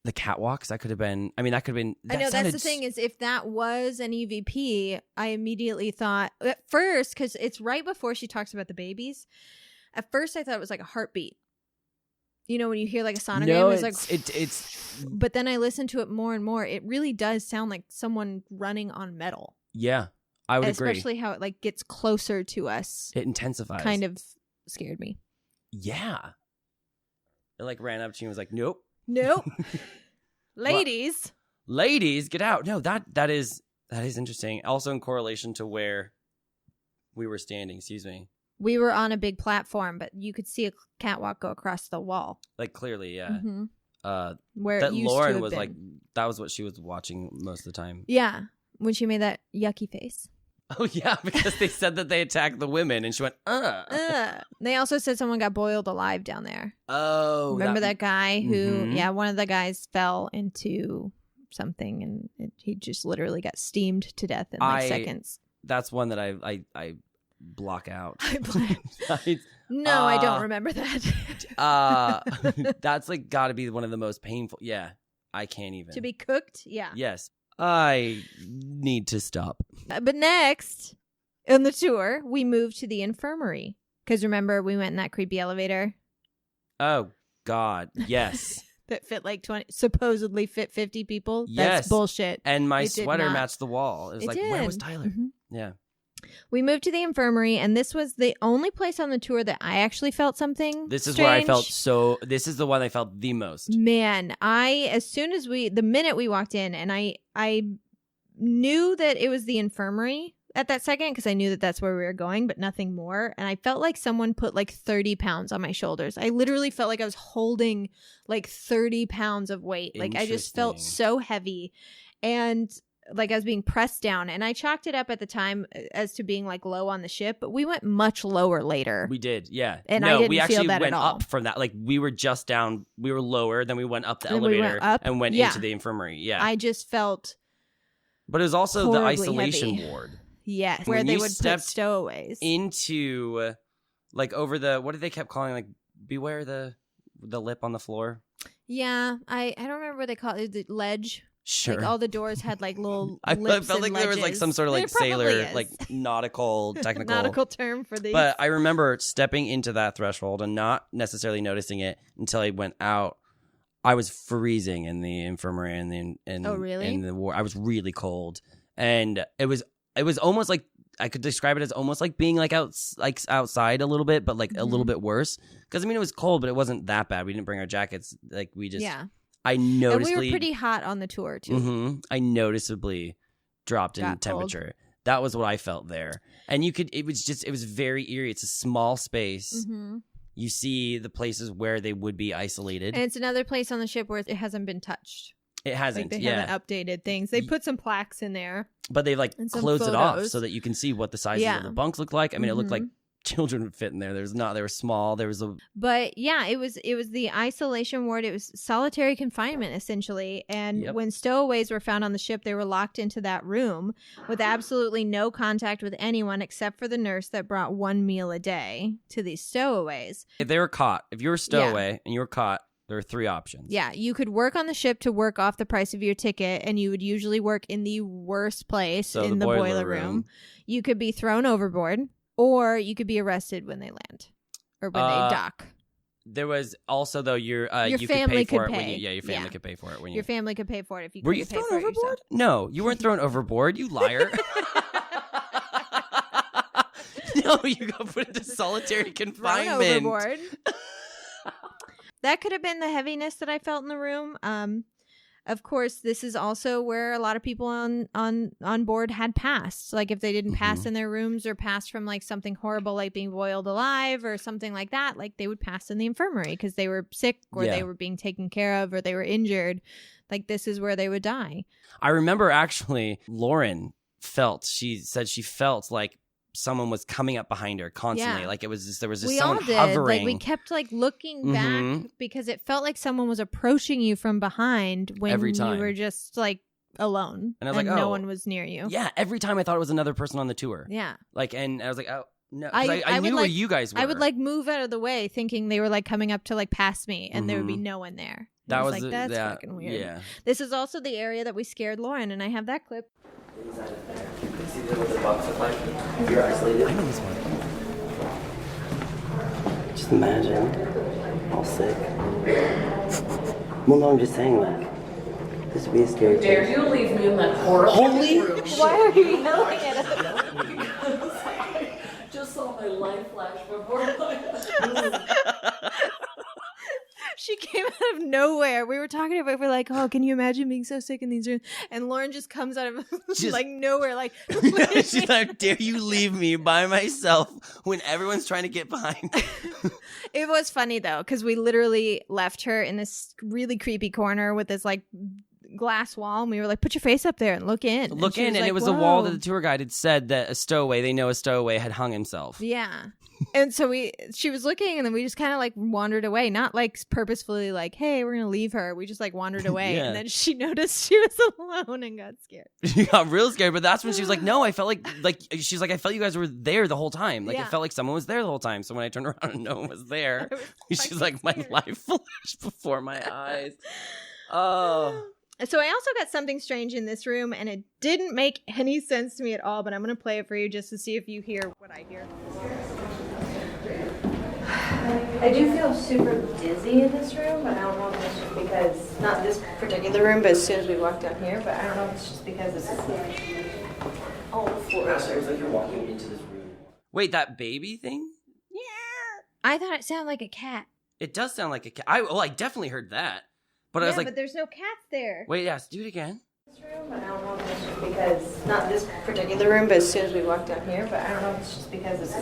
the catwalks. That could have been, I know that's the thing is if that was an EVP, I immediately thought at first, because it's right before she talks about the babies. At first I thought it was like a heartbeat. You know, when you hear like a sonogram, no, it's like, it's. But then I listened to it more and more. It really does sound like someone running on metal. Yeah, I would agree. Especially how it like gets closer to us. It intensifies. Kind of scared me. Yeah. It like ran up to you and was like, nope. Ladies, get out. No, that is interesting. Also in correlation to where we were standing. Excuse me. We were on a big platform, but you could see a catwalk go across the wall. Like clearly, yeah. Mm-hmm. Where that Lauren was like, that was what she was watching most of the time. Yeah, when she made that yucky face. Oh yeah, because they said that they attacked the women, and she went, They also said someone got boiled alive down there. Oh, remember that guy who? Mm-hmm. Yeah, one of the guys fell into something, and he just literally got steamed to death in seconds. That's one that I block out. I don't remember that. That's like got to be one of the most painful. Yeah, I can't even. To be cooked? Yeah. Yes. I need to stop. But next, on the tour, we moved to the infirmary. Because remember, we went in that creepy elevator? Oh, God. Yes. That fit like 20, supposedly fit 50 people? Yes. That's bullshit. And my sweater matched the wall. It was like, did. Where was Tyler? Mm-hmm. Yeah. We moved to the infirmary, and this was the only place on the tour that I actually felt something This is strange. where I felt this is the one I felt the most. Man, the minute we walked in, and I knew that it was the infirmary at that second, because I knew that that's where we were going, but nothing more. And I felt like someone put like 30 pounds on my shoulders. I literally felt like I was holding like 30 pounds of weight. Like I just felt so heavy. and like I was being pressed down, and I chalked it up at the time as to being like low on the ship, but we went much lower later. We did, yeah. And no, I didn't we actually feel that went at all. up from that. Like we were just down, we were lower, then we went up the And we elevator went up, and went yeah. into the infirmary. Yeah. I just felt But it was also the horribly isolation heavy. ward. yes, When where they you would put stepped stowaways. Into like over the, what did they kept calling, like beware the lip on the floor? Yeah, I don't remember what they call it, the ledge. Sure. Like all the doors had like little I lips felt and like there was like ledges. some sort of like There probably sailor, is. like nautical, technical. nautical term for these. But I remember stepping into that threshold and not necessarily noticing it until I went out. I was freezing in the infirmary and Oh, really? in the ward. I was really cold, and it was almost like I could describe it as almost like being like outside a little bit, but like a little bit worse. Because I mean, it was cold, but it wasn't that bad. We didn't bring our jackets. Like we just I noticeably, and we were pretty hot on the tour too. Mm-hmm, I noticeably dropped in Got temperature. cold. That was what I felt there, and it was very eerie. It's a small space. Mm-hmm. You see the places where they would be isolated. And it's another place on the ship where it hasn't been touched. It hasn't. Like they haven't updated things. They put some plaques in there. But they've like and some closed it off photos. so that you can see what the sizes of the bunks look like. I mean, it looked like children would fit in there. They were small. There was a. But yeah, it was the isolation ward. It was solitary confinement essentially. And when stowaways were found on the ship, they were locked into that room with absolutely no contact with anyone except for the nurse that brought one meal a day to these stowaways. If they were caught, if you were a stowaway and you were caught, there are three options. Yeah, you could work on the ship to work off the price of your ticket, and you would usually work in the worst place, in the boiler room. You could be thrown overboard, or you could be arrested when they land or when they dock. There was also, though, you family could pay for could it pay. your family could pay for it when your family could pay for it if you were couldn't you pay thrown for it overboard? yourself. No, you weren't thrown overboard. You liar. No, you got put into solitary confinement. Thrown overboard. That could have been the heaviness that I felt in the room. Of course, this is also where a lot of people on board had passed. Like if they didn't pass in their rooms or passed from like something horrible like being boiled alive or something like that, like they would pass in the infirmary because they were sick or they were being taken care of or they were injured. Like this is where they would die. I remember actually Lauren she said she felt like someone was coming up behind her constantly. Yeah. Like it was just, there was just We someone all did. hovering. Like we kept like looking back because it felt like someone was approaching you from behind when Every time. you were just like alone and I was like, no oh. one was near you. Yeah, every time I thought it was another person on the tour. Yeah. Like, and I was like, oh, no. 'Cause I would, knew where like- you guys were. I would like move out of the way thinking they were like coming up to like pass me and there would be no one there. That I was like, the- that's that- fucking weird. Yeah. This is also the area that we scared Lauren, and I have that clip. See what the box look like? You're isolated. I know this one. Just imagine, all sick. Well, no, I'm just saying, like, this would be a scary Dare place. you leave me in that horrible Holy room? Why are you yelling at us? Just saw my life flash before my eyes. She came out of nowhere. We were talking about it. We're like, oh, can you imagine being so sick in these rooms? And Lauren just comes out of like nowhere, like. She's like, dare you leave me by myself when everyone's trying to get behind me? It was funny though, because we literally left her in this really creepy corner with this like glass wall, and we were like, put your face up there and look in. Look she in, and like, it was a wall that "Whoa." the tour guide had said that a stowaway had hung himself. Yeah. And so she was looking, and then we just kind of like wandered away, not like purposefully like, hey, we're gonna leave her. We just like wandered away. Yeah. And then she noticed she was alone and got scared. She got real scared, but that's when she was like, no, I felt like she's like, I felt you guys were there the whole time. Like Yeah. it felt like someone was there the whole time. So when I turned around and no one was there, she's fucking like, my scared. life flashed before my eyes. Oh. So I also got something strange in this room, and it didn't make any sense to me at all, but I'm going to play it for you just to see if you hear what I hear. I do feel super dizzy in this room, but I don't know if it's just because, not this particular room, but as soon as we walk down here, but I don't know if it's just because it's all the floors. It was like you're walking into this room. Wait, that baby thing? I thought it sounded like a cat. It does sound like a cat. I definitely heard that. But I was like, but there's no cats there. wait, yes, do it again. This room, but I don't know if it's just because, not this particular room, but as soon as we walk down here, but I don't know if it's just because it's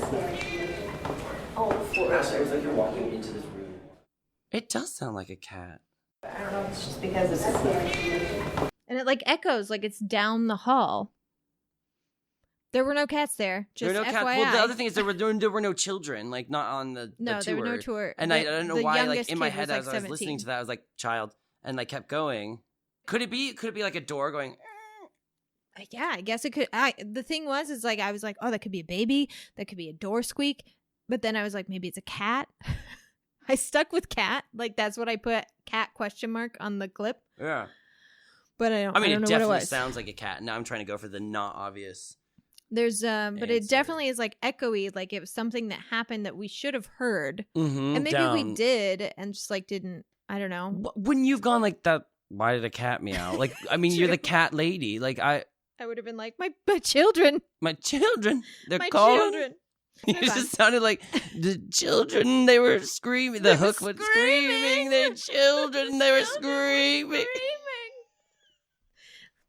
all the floors. It was like you're walking into this room. It does sound like a cat. But I don't know if it's just because it's And And it like echoes like it's down the hall. There were no cats there. Just there were no FYI. cats. Well, the other thing is there were no children, like not on the No, tour. there were no tour. And I don't know why, like in my head, like as I was listening to that, I was like, child, and I kept going. Could it be like a door going? Yeah, I guess it could. The thing was, like, I was like, oh, that could be a baby. That could be a door squeak. But then I was like, maybe it's a cat. I stuck with cat. Like, that's what I put, cat ? On the clip. Yeah. But I don't know it what it definitely was. sounds like a cat. Now I'm trying to go for the not obvious. There's but it answer. definitely is like echoey, like it was something that happened that we should have heard, Mm-hmm, and maybe we did, and just like didn't. I don't know. Wouldn't you've gone like that? Why did a cat meow? Like, I mean, you're the cat lady. Like I would have been like my children, my children. They're my calling. children. You just sounded like the children. They were screaming. The hook was screaming. Their children. They were screaming.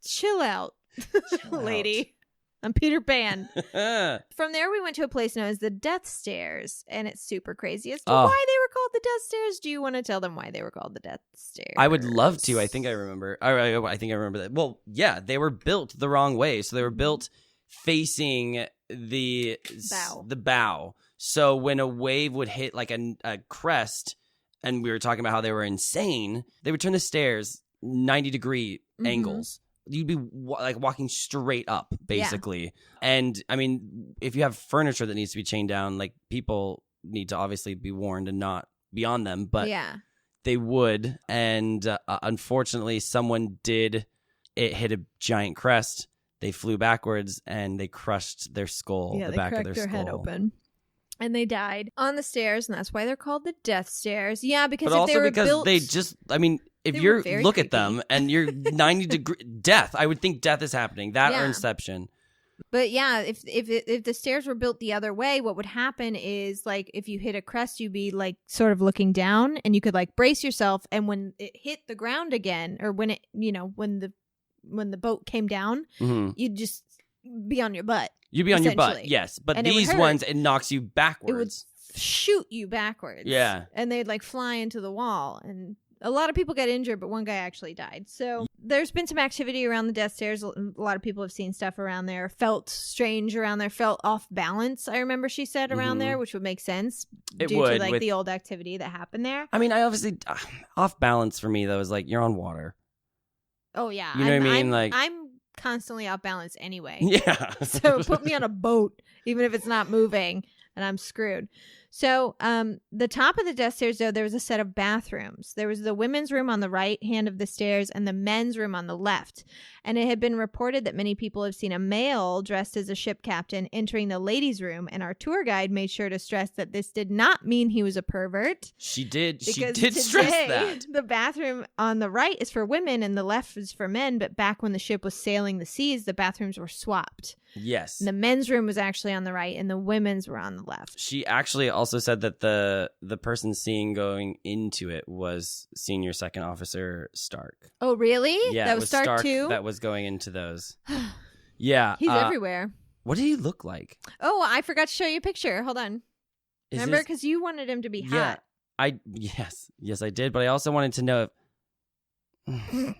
Chill out, Chill lady. I'm Peter Pan. out. From there, we went to a place known as the Death Stairs, and it's super crazy as to Oh. why they were called the Death Stairs. Do you want to tell them why they were called the Death Stairs? I would love to. I think I remember. I think I remember that. Well, yeah, they were built the wrong way. So they were built facing the bow. So when a wave would hit like a crest, and we were talking about how they were insane, they would turn the stairs 90-degree angles. You'd be like walking straight up, basically. Yeah. And I mean, if you have furniture that needs to be chained down, like people need to obviously be warned and not be on them. But yeah, they would. And unfortunately, someone did. It hit a giant crest. They flew backwards and they crushed their skull. Yeah, the they back of cracked their skull. head open. And they died on the stairs, and that's why they're called the Death Stairs. Yeah, because but if also they were because built, they just, I mean, if they you were very look creepy. at them and you're 90-degree death, I would think death is happening. That or Yeah. Inception. But yeah, if the stairs were built the other way, what would happen is like if you hit a crest, you'd be like sort of looking down, and you could like brace yourself, and when it hit the ground again, or when it, you know, when the boat came down, you'd just be on your butt. You'd be on your butt, essentially. yes. But And it would these hurt. ones, it knocks you It would backwards. shoot you backwards. Yeah. And they'd like fly into the wall, and a lot of people got injured, but one guy actually died. So there's been some activity around the Death Stairs. A lot of people have seen stuff around there, felt strange around there, felt off balance. I remember she said around there, which would make sense It due would, to like with- the old activity that happened there. I mean, I obviously, off balance for me, though, is like you're on water. Oh yeah, You know what I mean? I'm constantly off balance anyway. Yeah. So put me on a boat, even if it's not moving, and I'm screwed. So the top of the Death Stairs, though, there was a set of bathrooms. There was the women's room on the right hand of the stairs and the men's room on the left. And it had been reported that many people have seen a male dressed as a ship captain entering the ladies' room. And our tour guide made sure to stress that this did not mean he was a pervert. She did Because stress today, that. The bathroom on the right is for women and the left is for men. But back when the ship was sailing the seas, the bathrooms were swapped. Yes. And the men's room was actually on the right and the women's were on the left. She actually also said that the person seeing going into it was Senior Second Officer Stark. Oh, really? Yeah, That it was Stark too? that was going into those. Yeah. He's everywhere. What did he look like? Oh, I forgot to show you a picture. Hold on. Is Remember? this- Because you wanted him to be Yeah. hot. Yes, I did. But I also wanted to know if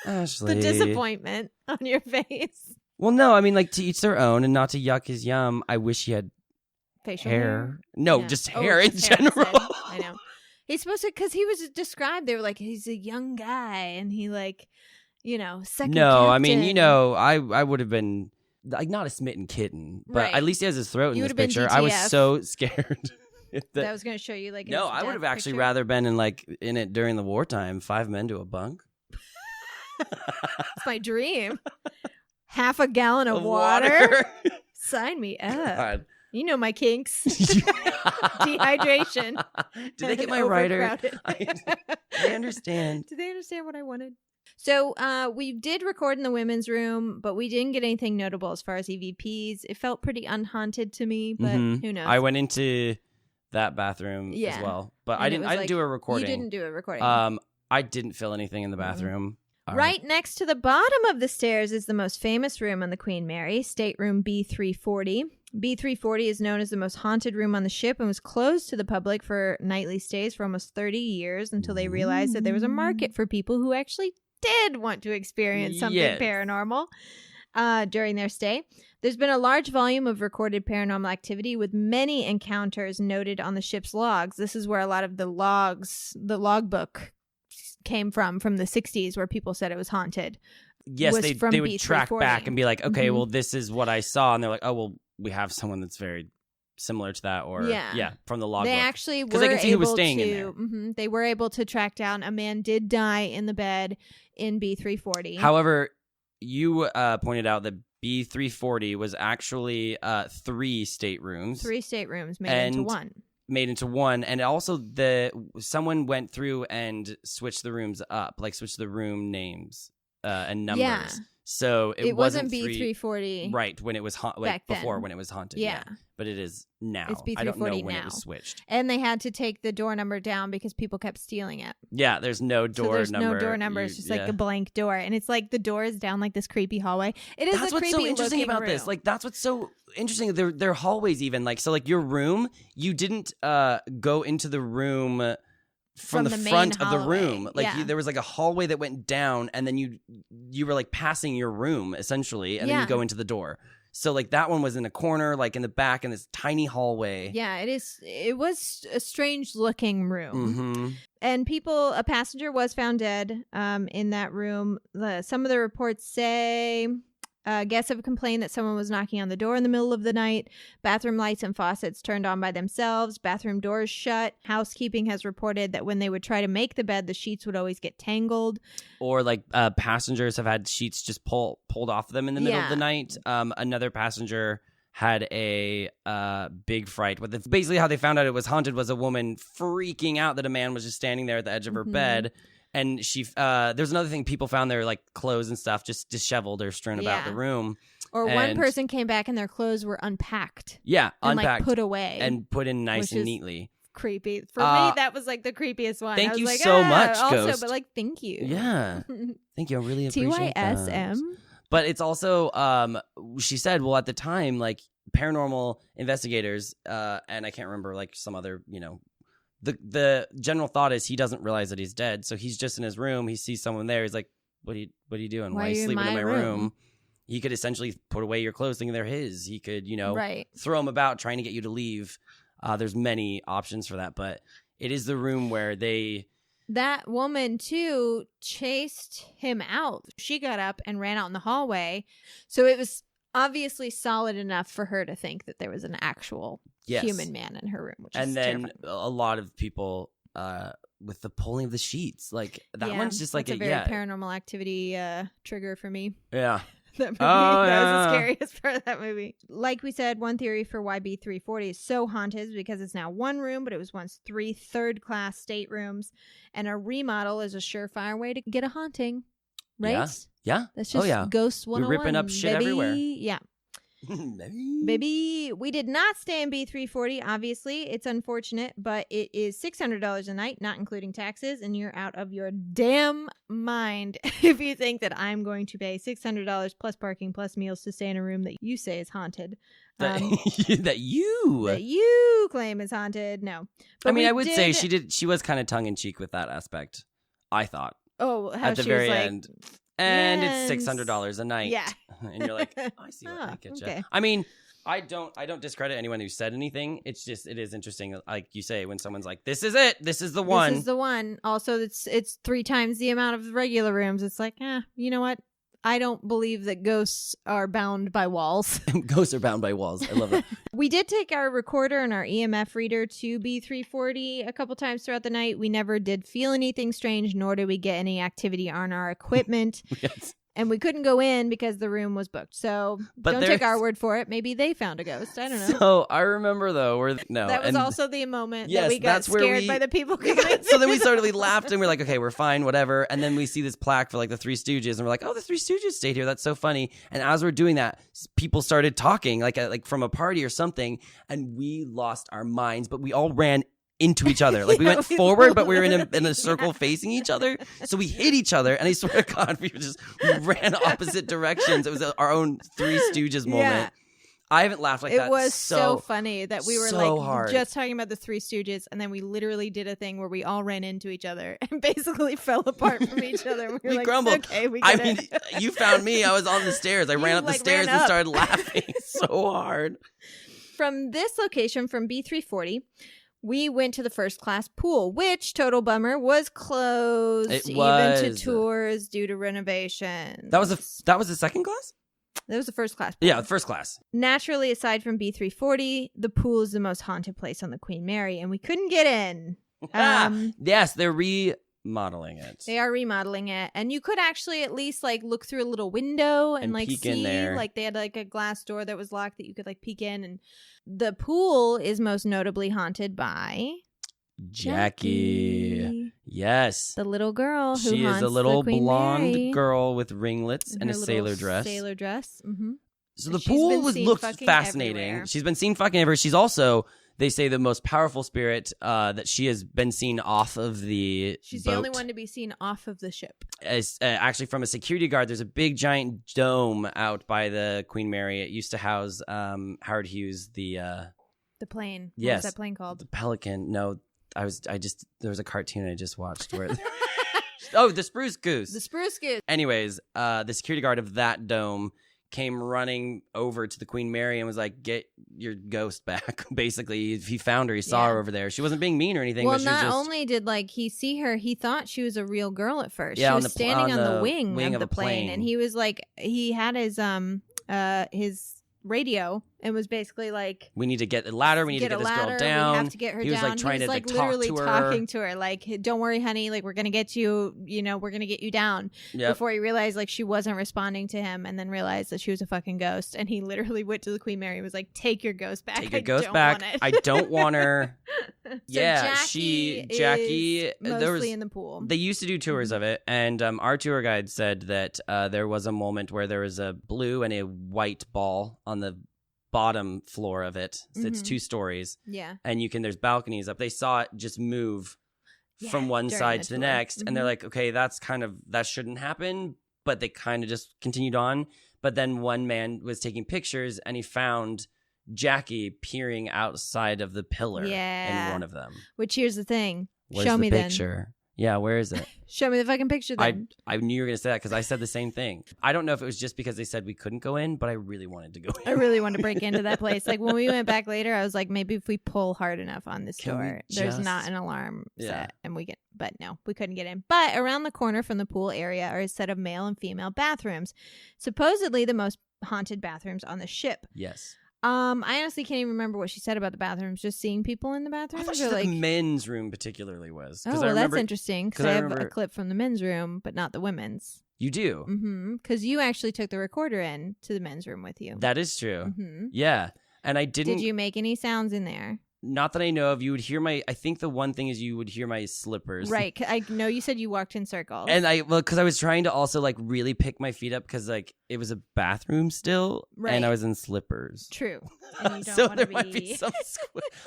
Ashley. The disappointment on your face. Well, no, I mean, like, to each their own and not to yuck his yum. I wish he had Facial hair. No, Yeah. just Oh, hair in just hair general. instead. I know. He's supposed to, because he was described, they were like, he's a young guy and he like, you know, second No, I mean, captain. you know, I would have been like not a smitten kitten, but Right. at least he has his throat You in this would've been picture. I was DTF. so scared. That I was going to show you like No, his I would death have actually picture. rather been in it during the wartime. 5 men to a bunk. It's my dream. Half a gallon of water. Sign me up. God. You know my kinks. Dehydration. Do they get and my writer? overcrowded. I understand. Do they understand what I wanted? So we did record in the women's room, but we didn't get anything notable as far as EVPs. It felt pretty unhaunted to me, but Mhm. who knows? I went into that bathroom Yeah. as well, but And I it didn't. was I didn't like- do a recording. You didn't do a recording. I didn't feel anything in the bathroom. Right next to the bottom of the stairs is the most famous room on the Queen Mary, stateroom B340. B340 is known as the most haunted room on the ship and was closed to the public for nightly stays for almost 30 years until they realized that there was a market for people who actually did want to experience something Yes. paranormal during their stay. There's been a large volume of recorded paranormal activity with many encounters noted on the ship's logs. This is where a lot of the logbook came from the 60s, where people said it was haunted. Yes, was from they would track B340. back and be like, okay, Mhm. well, this is what I saw. And they're like, oh, well, we have someone that's very similar to that. Or, Yeah. from the logbook. They actually 'Cause were they can see who was able staying in to. there. Mhm, they were able to track down a man did die in the bed in B340. However, you pointed out that B340 was actually 3 staterooms. 3 staterooms made into And- one. Made into one, and also someone went through and switched the rooms up, like switched the room names and numbers. Yeah. So It wasn't B340. right when it was back before then. when it was haunted. Yeah. But it is now. It's I don't know B340 when now. it was switched. And they had to take the door number down because people kept stealing it. Yeah, there's no door So there's number. no door number. It's just like yeah. a blank door. And it's like the door is down like this creepy hallway. It is That's a what's creepy so interesting looking about this. room. Like that's what's so interesting. Their hallways even like so like your room. You didn't go into the room from the the main front of the hallway. room. Like Yeah. there was like a hallway that went down, and then you were like passing your room essentially, and then Yeah. you go into the door. So like that one was in a corner, like in the back, in this tiny hallway. Yeah, it was a strange looking room. Mm-hmm. And a passenger was found dead in that room. Some of the reports say guests have complained that someone was knocking on the door in the middle of the night. Bathroom lights and faucets turned on by themselves. Bathroom doors shut. Housekeeping has reported that when they would try to make the bed, the sheets would always get tangled. Or like passengers have had sheets just pulled off them in the middle of the night. Another passenger had a big fright. But basically how they found out it was haunted was a woman freaking out that a man was just standing there at the edge of her bed. And she, there's another thing people found their like clothes and stuff just disheveled or strewn about the room. Or one And- person came back and their clothes were unpacked Yeah, and unpacked like put away. and put in nice which and is neatly. creepy. For Uh, me, that was like the creepiest one. thank I was you like, so much, also, Ghost. but like, thank you. Yeah, thank you. I really appreciate that. TYSM. But it's also, she said, well, at the time, like paranormal investigators, and I can't remember, like some other, the general thought is he doesn't realize that he's dead, so he's just in his room. He sees someone there. He's like, "What are you doing? Why Why are are you you in sleeping in my my room?" room?" He could essentially put away your clothes, thinking they're his. He could, Right. throw them about, trying to get you to leave. There's many options for that, but it is the room where That woman, too, chased him out. She got up and ran out in the hallway. So it was obviously solid enough for her to think that there was an actual Yes. human man in her room. Which and is then terrifying. a lot of people with the pulling of the sheets, like that Yeah, one's just like that's a very paranormal activity trigger for me. yeah. That movie. Oh, That was yeah. the scariest part of that movie. Like we said, one theory for why B340 is so haunted is because it's now one room, but it was once 3 third-class staterooms, and a remodel is a surefire way to get a haunting, right? Yeah. That's just yeah. Ghost 101. ripping up shit baby. everywhere. Yeah. Baby, we did not stay in B340, obviously. It's unfortunate, but it is $600 a night, not including taxes, and you're out of your damn mind if you think that I'm going to pay $600 plus parking plus meals to stay in a room that you say is haunted. That That you you claim is haunted. No. But I mean, we I would say did- she was kind of tongue in cheek with that aspect. I thought Oh, how at the she very was like, end, and "Yes." it's $600 a night. Yeah. And you're like, oh, I see what Oh, they get you. okay. I mean, I don't discredit anyone who said anything. It's just it is interesting, like you say, when someone's like, "This is it. This is the one." This is the one. Also, it's 3 times the amount of regular rooms. It's like, you know what? I don't believe that ghosts are bound by walls. Ghosts are bound by walls. I love it. We did take our recorder and our EMF reader to B340 a couple times throughout the night. We never did feel anything strange, nor did we get any activity on our equipment. Yes. And we couldn't go in because the room was booked. So But don't take there's- our word for it. Maybe they found a ghost. I don't know. So I remember though, That was also the moment Yes, that we got that's where scared we- by the people coming. So then we started, we laughed and we're like, okay, we're fine, whatever. And then we see this plaque for like the Three Stooges and we're like, oh, the Three Stooges stayed here. That's so funny. And as we're doing that, people started talking like from a party or something. And we lost our minds, but we all ran into each other. Like we Yeah, went we forward, but we were in literally- a circle facing each other. So we hit each other. And I swear to God, we ran opposite directions. It was our own Three Stooges moment. I haven't laughed like that. It was so funny that we were so like hard. just talking about the Three Stooges, and then we literally did a thing where we all ran into each other and basically fell apart from each other. We were like, grumbled. It's okay, we I get mean, it. you found me. I was on the stairs. I ran up the like, stairs ran and up. started laughing so hard. From this location, from B340, we went to the first class pool, which, total bummer, was closed It even was. to tours due to renovations. That was the second class? That was the first class pool. Yeah, the first class. Naturally, aside from B340, the pool is the most haunted place on the Queen Mary, and we couldn't get in. Yes, they're remodeling it. They are remodeling it, and you could actually at least like look through a little window and like peek see, in there. like they had like a glass door that was locked that you could like peek in. And the pool is most notably haunted by Jackie. Yes. the little girl who She is haunts a little the Queen blonde Mary girl with ringlets in and a her little sailor dress. Sailor dress. Mm-hmm. So the She's been pool seen looks fucking fascinating. everywhere. She's been seen fucking everywhere. She's also, they say, the most powerful spirit that she has been seen off of the She's boat. the only one to be seen off of the ship. As, actually, from a security guard, there's a big giant dome out by the Queen Mary. It used to house Howard Hughes, the plane. What Yes. was that plane called? the Pelican. No, there was a cartoon I just watched where. Oh, the Spruce Goose. The Spruce Goose. Anyways, the security guard of that dome came running over to the Queen Mary and was like, "Get your ghost back." Basically, he found her. He saw Yeah. her over there. She wasn't being mean or anything. Well, but she was not just, only did like he see her, he thought she was a real girl at first. Yeah, she on was the standing on the wing of a the plane, plane. and he was like, he had his radio and was basically like, "We need to get a ladder. We need to get get a this ladder. girl down." We have to get her He was down. like trying he was to like talk literally to her. talking to her, like, "Don't worry, honey. Like, we're gonna get you. You know, we're gonna get you down." Yep. Before he realized like she wasn't responding to him, and then realized that she was a fucking ghost, and he literally went to the Queen Mary and was like, "Take your ghost back. Take your I ghost don't back. want it." I don't want her. So Yeah, Jackie is mostly there was, in the pool. They used to do tours of it, and our tour guide said that there was a moment where there was a blue and a white ball on the bottom floor of it. So it's Mhm. 2 stories, Yeah. and there's balconies up. They saw it just move from one during side the to the tour. next, and they're Mhm. like, okay, that shouldn't happen, but they kind of just continued on. But then one man was taking pictures, and he found Jackie peering outside of the pillar Yeah. in one of them. Which, here's the thing. Where's Show the me picture? Yeah, where is it? then. Show me the fucking picture then. I knew you were going to say that because I said the same thing. I don't know if it was just because they said we couldn't go in, but I really wanted to go in. I really wanted to break into that place. Like when we went back later, I was like, maybe if we pull hard enough on this Can we door, there's just- not an alarm Yeah. set, and we get. But no, we couldn't get in. But around the corner from the pool area are a set of male and female bathrooms, supposedly the most haunted bathrooms on the ship. Yes. I honestly can't even remember what she said about the bathrooms. Just seeing people in the I bathrooms, thought she or said like. the men's room particularly was. Oh, I well, remember, that's interesting because 'cause I I have a remember- clip from the men's room, but not the women's. You do. Mm-hmm. Because you actually took the recorder in to the men's room with you. That is true. Mm-hmm. Yeah. And I didn't. Did you make any sounds in there? Not that I know of. You would hear I think the one thing is you would hear my slippers. Right. I know you said you walked in circles. And because I was trying to also like really pick my feet up because like it was a bathroom still, Right. and I was in slippers. True. And you don't So want there to might be some.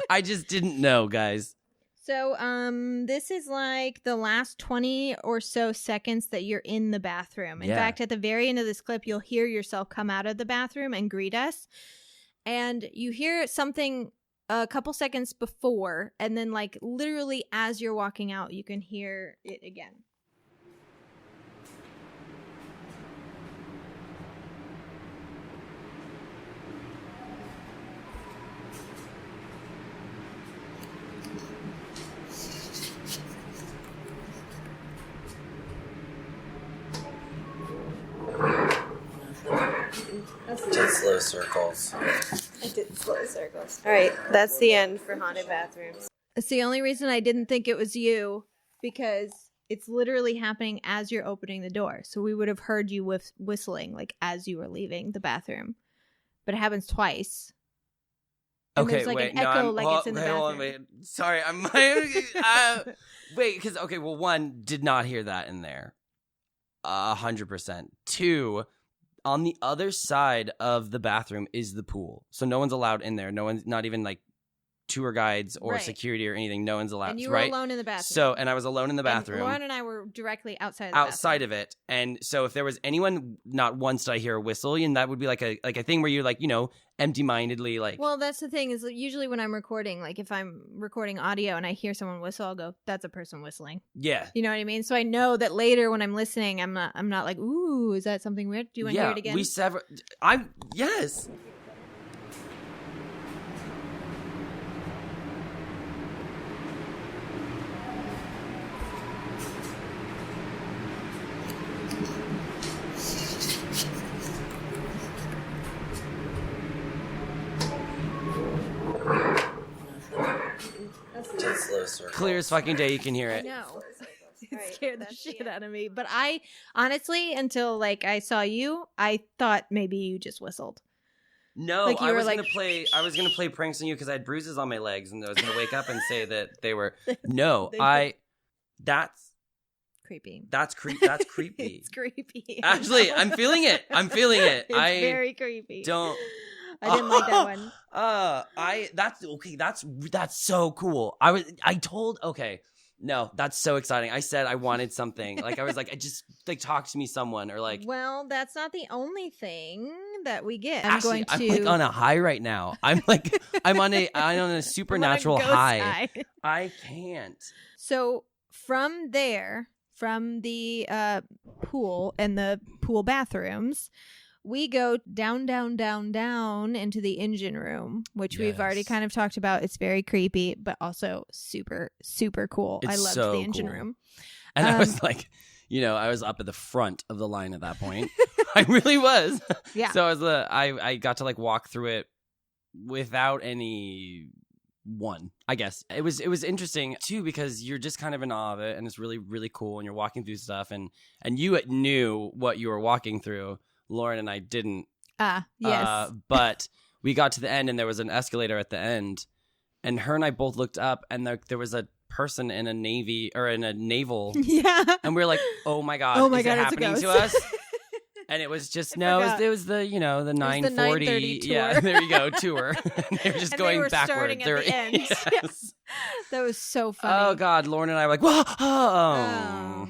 I just didn't know, guys. So, this is like the last 20 or so seconds that you're in the bathroom. In Yeah. fact, at the very end of this clip, you'll hear yourself come out of the bathroom and greet us. And you hear something a couple seconds before, and then like literally as you're walking out, you can hear it again. Just slow circles. I did slow circles. All right, that's the end for haunted bathrooms. It's the only reason I didn't think it was you, because it's literally happening as you're opening the door. So we would have heard you whistling like as you were leaving the bathroom, but it happens twice. And Okay, there's like wait. an echo like it's in the hold on, bathroom. wait. Sorry, I'm. Wait, because one, did not hear that in there. 100%. 2, on the other side of the bathroom is the pool, so no one's allowed in there. No one's, not even like tour guides or Right. security or anything. No one's allowed. And you were right? alone in the bathroom. So, and I was alone in the bathroom. And Lauren and I were directly outside of the outside bathroom. of it. And so if there was anyone, not once did I hear a whistle, and that would be like a thing where you're like, empty-mindedly like. Well, that's the thing is usually when I'm recording, like if I'm recording audio and I hear someone whistle, I'll go, that's a person whistling. Yeah. You know what I mean? So I know that later when I'm listening, I'm not like, ooh, is that something weird? Do you want to hear it again? Yes. Clear as fucking day, you can hear I it. know. It Right, scared the that's shit the out of me. But I honestly, until like I saw you, I thought maybe you just whistled. No, Like, you I were was like, gonna play pranks on you because I had bruises on my legs, and I was gonna wake up and say that they were. No, that's Creepy. That's creepy. It's creepy. Actually, I'm feeling it. It's very creepy. Don't. I didn't like that one. That's okay. That's so cool. Okay. No, that's so exciting. I said I wanted something. Like I was like, I just like talk to me someone or like. Well, that's not the only thing that we get. I'm like on a high right now. I'm on a supernatural I'm on a ghost high. I can't. So from there, from the pool and the pool bathrooms, we go down into the engine room, which we've already Yes. kind of talked about. It's very creepy, but also super, super cool. I It's loved so the engine cool. room. And I was like, I was up at the front of the line at that point. I really was. Yeah. So I got to like walk through it without any one. I guess it was interesting too because you're just kind of in awe of it, and it's really really cool. And you're walking through stuff, and you knew what you were walking through. Lauren and I didn't. Yes. But we got to the end, and there was an escalator at the end, and her and I both looked up, and there was a person in a naval, Yeah. and we were like, "Oh my god, Oh my is God, it it's a happening to ghost. us?" And it was just forgot. it was the the 940 9:30 tour. yeah, there you go, tour. And they were just And going they were backward. starting at the end. Yes. That was so funny. Oh god, Lauren and I were like, "Whoa!" Oh.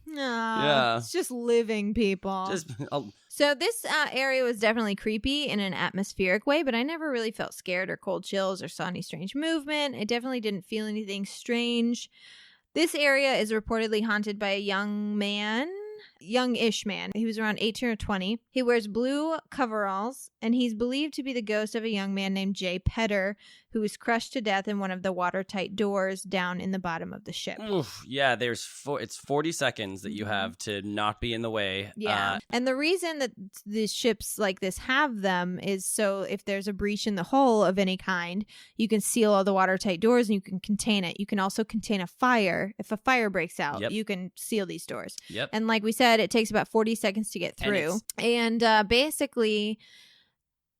Yeah. It's just living people. So this area was definitely creepy in an atmospheric way, but I never really felt scared or cold chills or saw any strange movement. I definitely didn't feel anything strange. This area is reportedly haunted by a youngish man. He was around 18 or 20. He wears blue coveralls, and he's believed to be the ghost of a young man named Jay Petter, who was crushed to death in one of the watertight doors down in the bottom of the ship. Oof, yeah, it's 40 seconds that you have to not be in the way. Yeah. And the reason that these ships like this have them is so if there's a breach in the hull of any kind, you can seal all the watertight doors and you can contain it. You can also contain a fire. If a fire breaks out, Yep. you can seal these doors. Yep. And like we said, it takes about 40 seconds to get through. And basically,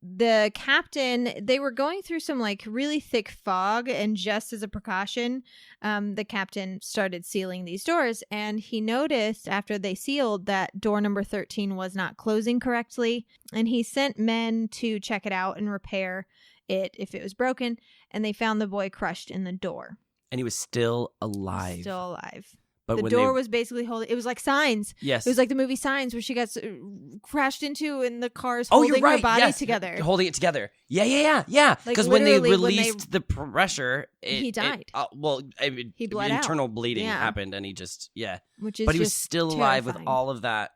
the captain, they were going through some like really thick fog, and just as a precaution, the captain started sealing these doors, and he noticed after they sealed that door number 13 was not closing correctly, and he sent men to check it out and repair it if it was broken, and they found the boy crushed in the door. And he was still alive. Still alive. But The when door was basically holding. It was like Signs. Yes. It was like the movie Signs, where she got crashed into, and the car's Oh, holding you're right. her body Yes. together. Holding it together. Yeah. Like, Because when they literally, when they- released the pressure, He died. He bled out. internal bleeding Yeah. happened, and he just Which is But he was just still alive with terrifying. all of that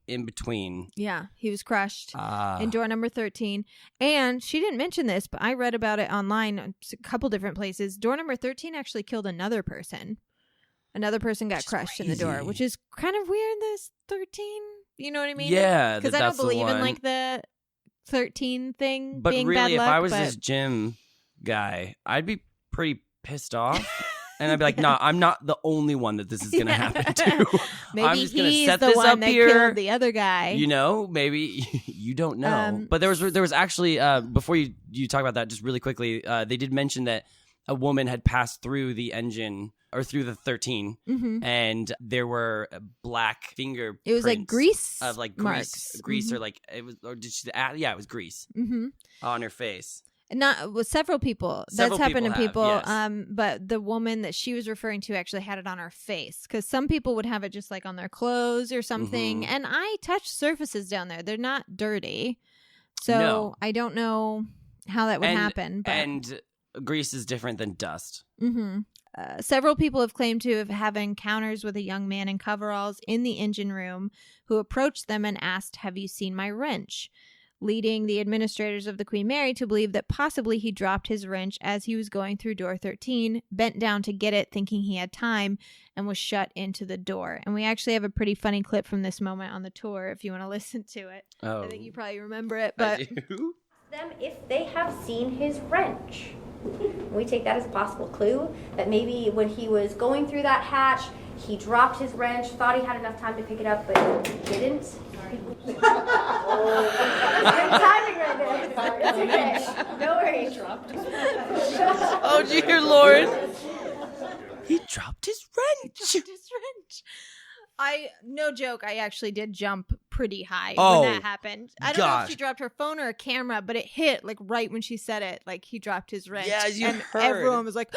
in between. Yeah, he was crushed Ah. in door number 13. And she didn't mention this, but I read about it online a couple different places. Door number 13 actually killed another person. Another person got Which is crushed in the door, crazy. which is kind of weird. This 13, you know what I mean? Yeah, because I that's don't the believe in one. like the 13 thing But being really, bad luck. if I was but this gym guy, I'd be pretty pissed off. And I'd be like, nah, I'm not the only one that this is going to happen to. maybe I'm just gonna he's set the this one up that here. killed the other guy. Maybe you don't know. But there was actually, before you talk about that, just really quickly, they did mention that a woman had passed through the engine or through the 13, and there were black fingerprints. It was like grease of like marks. grease or like it was, or did she? Yeah, it was grease on her face. Not with several people. Several That's happened to people have, people. yes. But the woman that she was referring to actually had it on her face, because some people would have it just like on their clothes or something. Mhm. And I touched surfaces down there; they're not dirty, so No. I don't know how that would happen. But And grease is different than dust. several people have claimed to have had encounters with a young man in coveralls in the engine room who approached them and asked, "Have you seen my wrench?" leading the administrators of the Queen Mary to believe that possibly he dropped his wrench as he was going through door 13, bent down to get it thinking he had time, and was shut into the door. And we actually have a pretty funny clip from this moment on the tour if you want to listen to it. Oh. I think you probably remember it, but I do. Them if they have seen his wrench. We take that as a possible clue that maybe when he was going through that hatch, he dropped his wrench, thought he had enough time to pick it up, but didn't. Good timing right there. It's okay. No worries. Oh, dear Lord. He dropped his wrench. no joke, I actually did jump pretty high Oh, when that happened. I don't know gosh. if she dropped her phone or a camera, but it hit like right when she said it, like he dropped his wrench. Yeah, as you and heard. everyone was like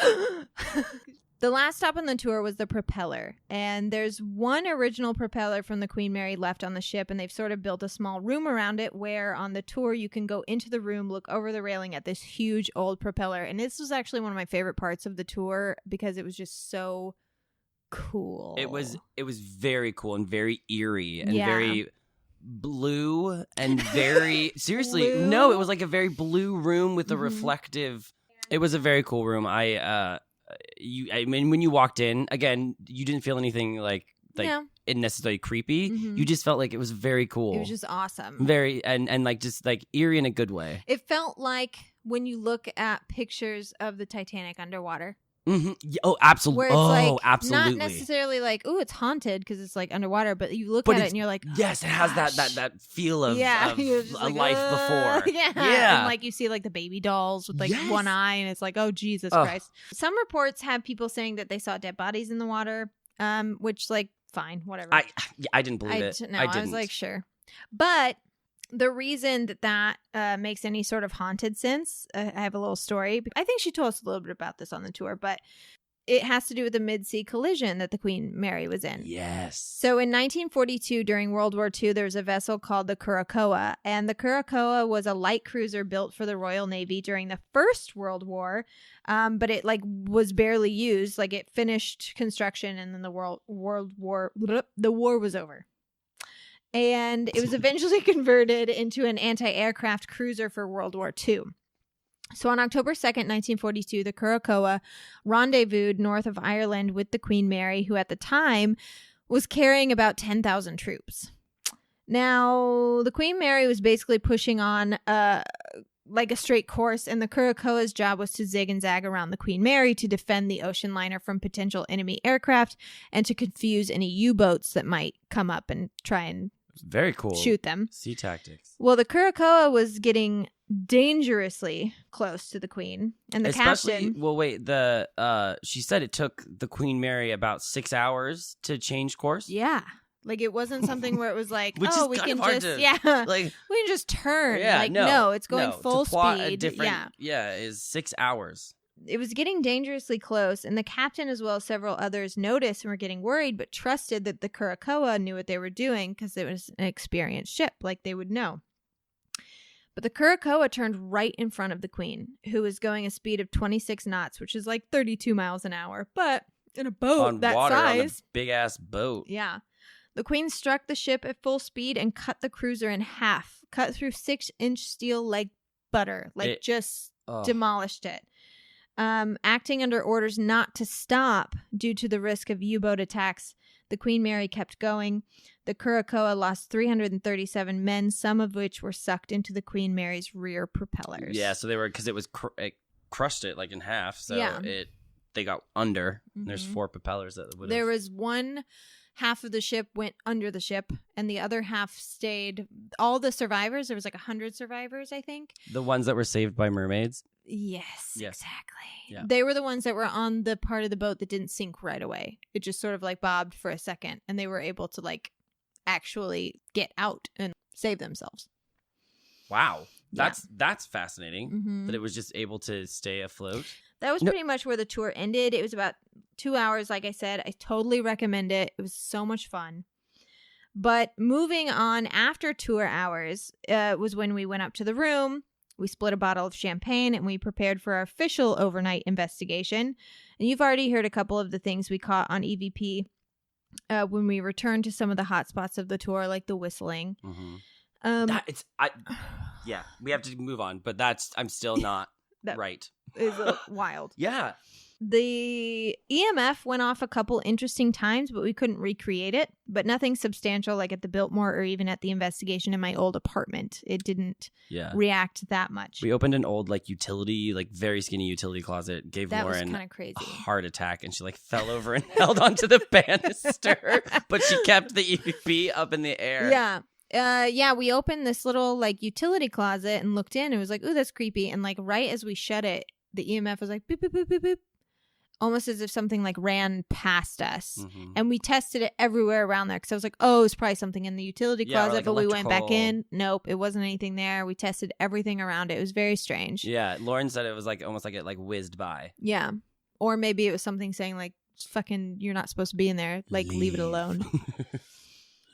The last stop on the tour was the propeller, and there's one original propeller from the Queen Mary left on the ship, and they've sort of built a small room around it where on the tour you can go into the room, look over the railing at this huge old propeller. And this was actually one of my favorite parts of the tour because it was just so cool. It was very cool and very eerie and Yeah. very blue and very seriously. Blue? No, it was like a very blue room with a Mhm. reflective. It was a very cool room. I mean, when you walked in, again, you didn't feel anything like Yeah. it necessarily creepy. Mhm. You just felt like it was very cool. It was just awesome. very and like just like eerie in a good way. It felt like when you look at pictures of the Titanic underwater, Mm-hmm. Oh, absolutely. where it's Oh, like absolutely. not necessarily like, oh, it's haunted because it's like underwater, but you look But at it it's- and you're like, Yes, it has gosh. that feel of, yeah, of you're just a like, life before. yeah, Yeah. and like you see like the baby dolls with like Yes. one eye, and it's like, oh Jesus Ugh. Christ. Some reports have people saying that they saw dead bodies in the water, which like fine, whatever. I didn't believe it. No, I I didn't. was like, sure. But the reason that makes any sort of haunted sense, I have a little story. I think she told us a little bit about this on the tour, but it has to do with the mid-sea collision that the Queen Mary was in. Yes. So in 1942, during World War II, there was a vessel called the Curacoa, and the Curacoa was a light cruiser built for the Royal Navy during the First World War, but it like was barely used. Like it finished construction, and then the war was over. And it was eventually converted into an anti-aircraft cruiser for World War II. So on October 2nd, 1942, the Curacoa rendezvoused north of Ireland with the Queen Mary, who at the time was carrying about 10,000 troops. Now, the Queen Mary was basically pushing on like a straight course, and the Curacoa's job was to zig and zag around the Queen Mary to defend the ocean liner from potential enemy aircraft and to confuse any U-boats that might come up and try and Very cool. shoot them. Sea tactics. Well, the Curacoa was getting dangerously close to the Queen, and the captain. Well, wait. She said it took the Queen Mary about 6 hours to change course. Yeah, like it wasn't something where it was like, Which oh, is we kind can of hard just to, like, we can just turn. Yeah, like no, it's going no, full to plot a speed. different, is 6 hours. It was getting dangerously close, and the captain as well as several others noticed and were getting worried, but trusted that the Curacoa knew what they were doing because it was an experienced ship, like they would know. But the Curacoa turned right in front of the Queen, who was going a speed of 26 knots, which is like 32 miles an hour. But in a boat On that water, size, on a big ass boat. yeah. The Queen struck the ship at full speed and cut the cruiser in half, cut through 6-inch steel like butter, like demolished it. Acting under orders not to stop due to the risk of U-boat attacks, the Queen Mary kept going. The Curacoa lost 337 men, some of which were sucked into the Queen Mary's rear propellers. Yeah, so they were, because it crushed it like in half. So Yeah. they got under. Mhm. There's 4 propellers that would. There was one half of the ship went under the ship, and the other half stayed. All the survivors, there was like 100 survivors, I think. The ones that were saved by mermaids. Yes, Yes. exactly. Yeah. They were the ones that were on the part of the boat that didn't sink right away. It just sort of like bobbed for a second, and they were able to like actually get out and save themselves. Wow. That's fascinating Mhm. that it was just able to stay afloat. That was No- pretty much where the tour ended. It was about 2 hours, like I said. I totally recommend it. It was so much fun. But moving on after tour hours was when we went up to the room. We split a bottle of champagne and we prepared for our official overnight investigation. And you've already heard a couple of the things we caught on EVP when we returned to some of the hot spots of the tour, like the whistling. Mm-hmm. Yeah, we have to move on, but I'm still not That- right. Is wild. Yeah. The EMF went off a couple interesting times, but we couldn't recreate it. But nothing substantial like at the Biltmore or even at the investigation in my old apartment. It didn't react that much. We opened an old very skinny utility closet, gave That was Lauren kind of crazy. a heart attack, and she fell over and held onto the banister, but she kept the EVP up in the air. Yeah. We opened this little utility closet and looked in and was like, ooh, that's creepy. And right as we shut it, the EMF was like boop, boop, boop, boop, boop. Almost as if something ran past us. Mm-hmm. And we tested it everywhere around there because I was like, oh, it's probably something in the utility closet. But we went back in. Nope, it wasn't anything there. We tested everything around it. It was very strange. Yeah, Lauren said it was almost like it whizzed by. Yeah. Or maybe it was something saying fucking, you're not supposed to be in there. Leave it alone.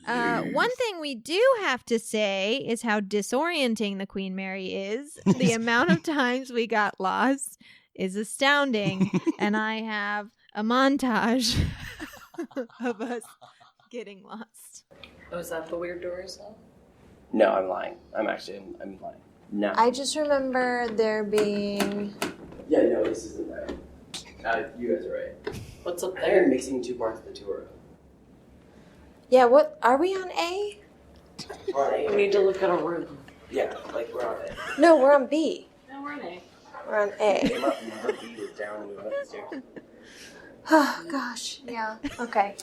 One thing we do have to say is how disorienting the Queen Mary is. The amount of times we got lost is astounding. And I have a montage of us getting lost. Oh, is that the weird doors? No, I'm lying. I'm lying. No. I just remember there being... Yeah, no, this isn't right. You guys are right. What's up They're there? mixing two parts of the tour. Yeah, what? Are we on A? We need to look at a room. Yeah, we're on it. No, we're on B. No, we're on A. We're on A. Number B was down and we went up the stairs. Oh, gosh. Yeah. Okay.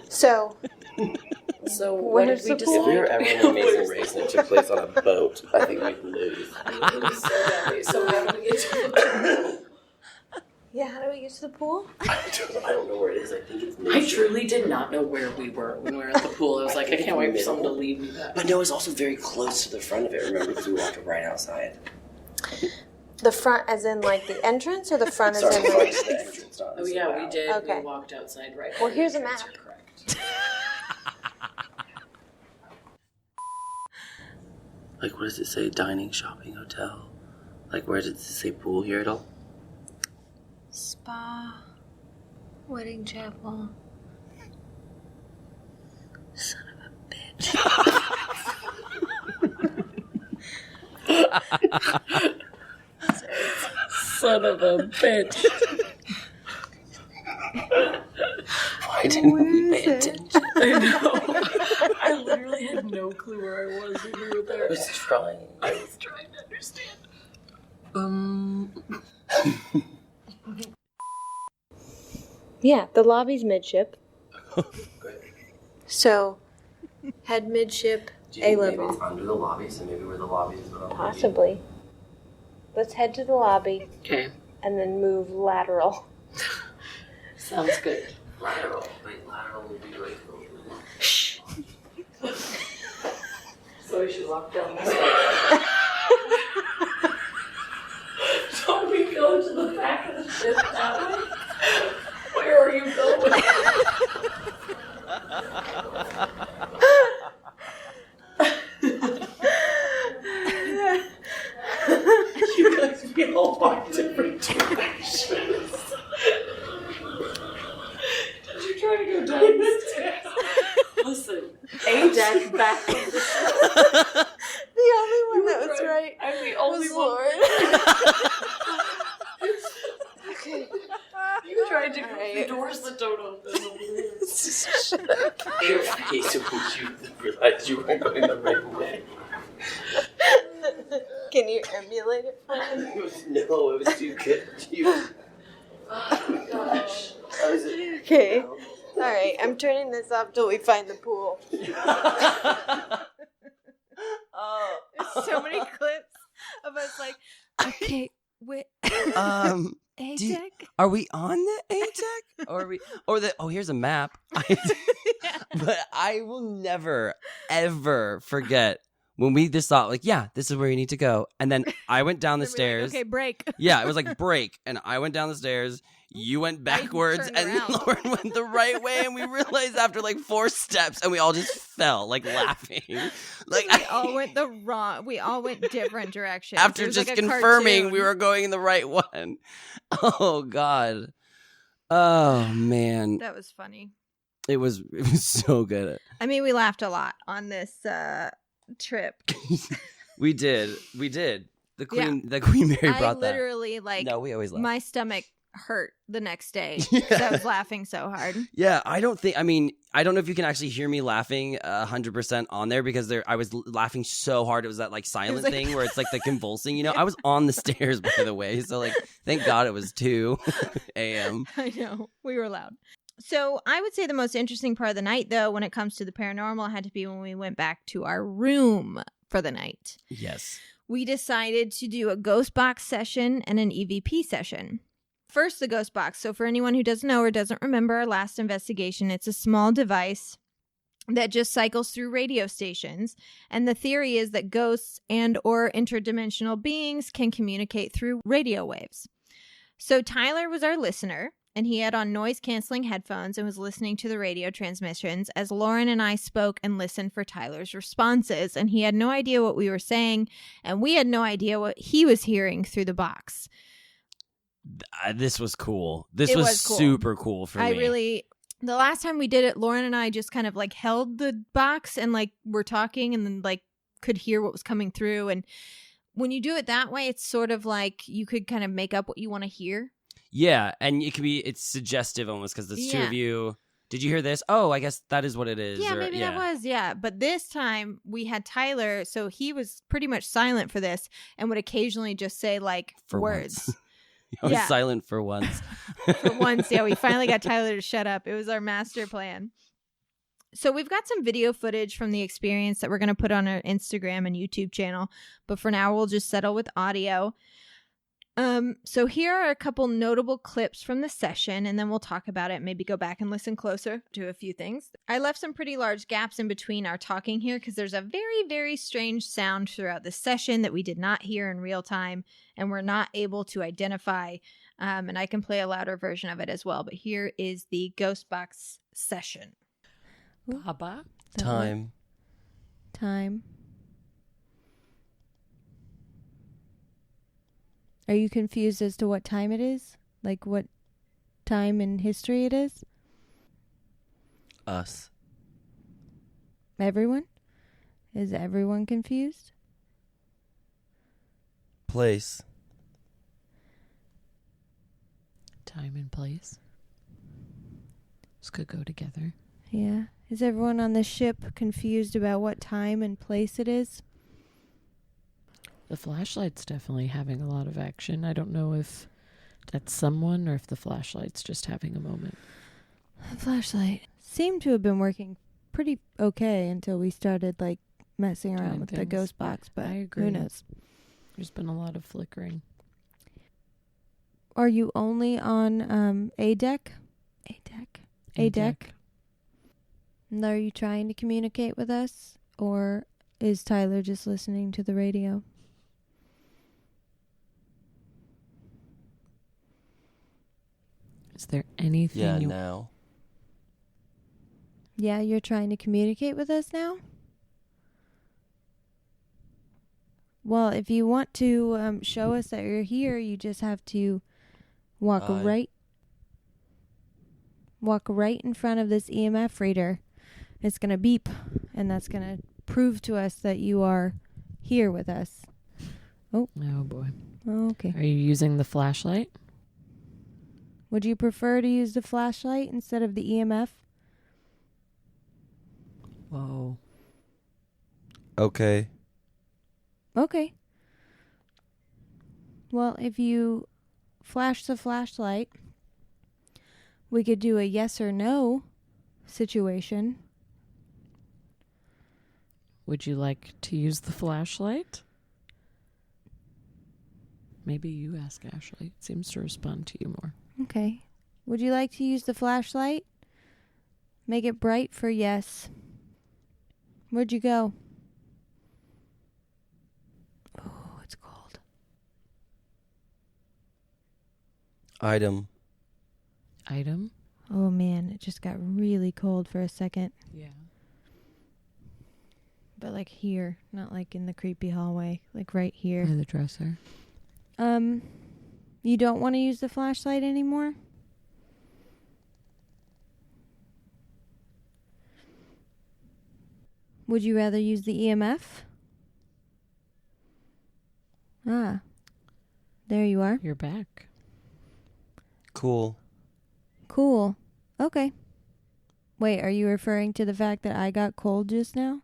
So what did where's we the decide? pool? If we were ever in an amazing race and it took place on a boat, I think we'd lose. So how do we get to the pool? Yeah, how do we get to the pool? I don't know where it is. I think it's I truly did not know where we were when we were at the pool. I was like, I can't wait for someone to lead me back. But no, it's also very close to the front of it, remember? Because we walked right outside. The front as in the entrance or the front Sorry, as in the entrance, not Oh yeah, we did. Okay. We walked outside right. Well, now. here's a You're map. correct. What does it say? Dining, shopping, hotel? Where does it say pool here at all? Spa. Wedding chapel. Son of a bitch. Son of a bitch. Why didn't we pay attention? I know. I literally had no clue where I was when we were there. I was trying. I was trying to understand. Yeah, the lobby's midship. Good. So, head midship, Do you think maybe A-level. it's under the lobby, so maybe where the lobby is what I'm Possibly. Let's head to the lobby Okay. and then move lateral. Sounds good. Lateral. Wait, lateral would be great. So we should walk down this way. Don't we go to the back of the ship that way? Where are you going? You guys, we all walk different directions. Did you try to go down the stairs? Listen, A deck back of the ship. The only one that was right I'm the only was one. Lauren. Okay. You tried to go Alright. through doors that don't open. Shut up. Okay, so you realized you weren't going the right way. Can you emulate it for me? No, it was too good. Oh my gosh. Okay. Alright, I'm turning this off till we find the pool. Oh. There's so many clips of us okay, wait. A-deck? Are we on the A-deck? Here's a map. But I will never, ever forget when we just thought, like, yeah, this is where you need to go. And then I went down the stairs. Okay, break. Yeah, it was like break. And I went down the stairs. You went backwards, turned and around. Lauren went the right way. And we realized after like 4 steps, and we all just fell, like laughing. Like We all went different directions. It after was just like a confirming cartoon. we were going in the right one. Oh God. Oh man. That was funny. It was so good. I mean, we laughed a lot on this trip. We did. The Queen Mary I brought that. literally No, we always laugh. my stomach hurt the next day Yeah. because I was laughing so hard. Yeah, I don't know if you can actually hear me laughing 100% on there because I was laughing so hard. It was that like silent like- thing where it's like the convulsing, you know. I was on the stairs, by the way, so like thank God it was 2 a.m. I know. We were loud. So I would say the most interesting part of the night, though, when it comes to the paranormal, had to be when we went back to our room for the night. Yes. We decided to do a ghost box session and an EVP session. First, the ghost box. So for anyone who doesn't know or doesn't remember our last investigation, it's a small device that just cycles through radio stations. And the theory is that ghosts and or interdimensional beings can communicate through radio waves. So Tyler was our listener, and he had on noise-canceling headphones and was listening to the radio transmissions as Lauren and I spoke and listened for Tyler's responses. And he had no idea what we were saying, and we had no idea what he was hearing through the box. This was cool. This It was was cool. super cool for me. The last time we did it, Lauren and I just kind of like held the box and like were talking and then like could hear what was coming through. And when you do it that way, it's sort of like you could kind of make up what you want to hear. Yeah, and it's suggestive almost because there's 2 of you. Did you hear this? Oh, I guess that is what it is. Yeah, maybe that was, yeah. But this time we had Tyler, so he was pretty much silent for this and would occasionally just say like For words. once. I was Yeah. silent for once. For once, yeah, we finally got Tyler to shut up. It was our master plan. So we've got some video footage from the experience that we're going to put on our Instagram and YouTube channel. But for now, we'll just settle with audio. So here are a couple notable clips from the session, and then we'll talk about it, maybe go back and listen closer to a few things. I left some pretty large gaps in between our talking here because there's a very, very strange sound throughout the session that we did not hear in real time and we're not able to identify. And I can play a louder version of it as well. But here is the Ghost Box session. Baba. Time. Are you confused as to what time it is? Like what time in history it is? Us. Everyone? Is everyone confused? Place. Time and place. This could go together. Yeah. Is everyone on the ship confused about what time and place it is? The flashlight's definitely having a lot of action. I don't know if that's someone or if the flashlight's just having a moment. The flashlight seemed to have been working pretty okay until we started like messing around Doing with the things. ghost box, but I agree. who knows? There's been a lot of flickering. Are you only on A deck? A deck. And are you trying to communicate with us, or is Tyler just listening to the radio? Is there anything Yeah, you... now. Yeah, you're trying to communicate with us now? Well, if you want to show us that you're here, you just have to walk right in front of this EMF reader. It's going to beep, and that's going to prove to us that you are here with us. Oh, boy. Okay. Are you using the flashlight? Would you prefer to use the flashlight instead of the EMF? Whoa. Okay. Okay. Well, if you flash the flashlight, we could do a yes or no situation. Would you like to use the flashlight? Maybe you ask Ashley. It seems to respond to you more. Okay. Would you like to use the flashlight? Make it bright for yes. Where'd you go? Item. Item? Oh man, it just got really cold for a second. Yeah. But like here, not like in the creepy hallway, like right here. By the dresser. You don't want to use the flashlight anymore? Would you rather use the EMF? Ah. There you are. You're back. Cool. Cool. Okay. Wait, are you referring to the fact that I got cold just now?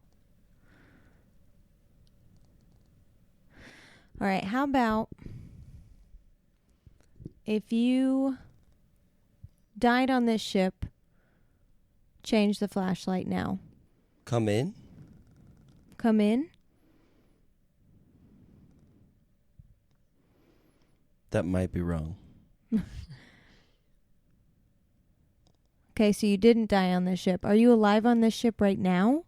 All right, how about if you died on this ship, change the flashlight now. Come in? Come in? That might be wrong. Okay, so you didn't die on this ship. Are you alive on this ship right now?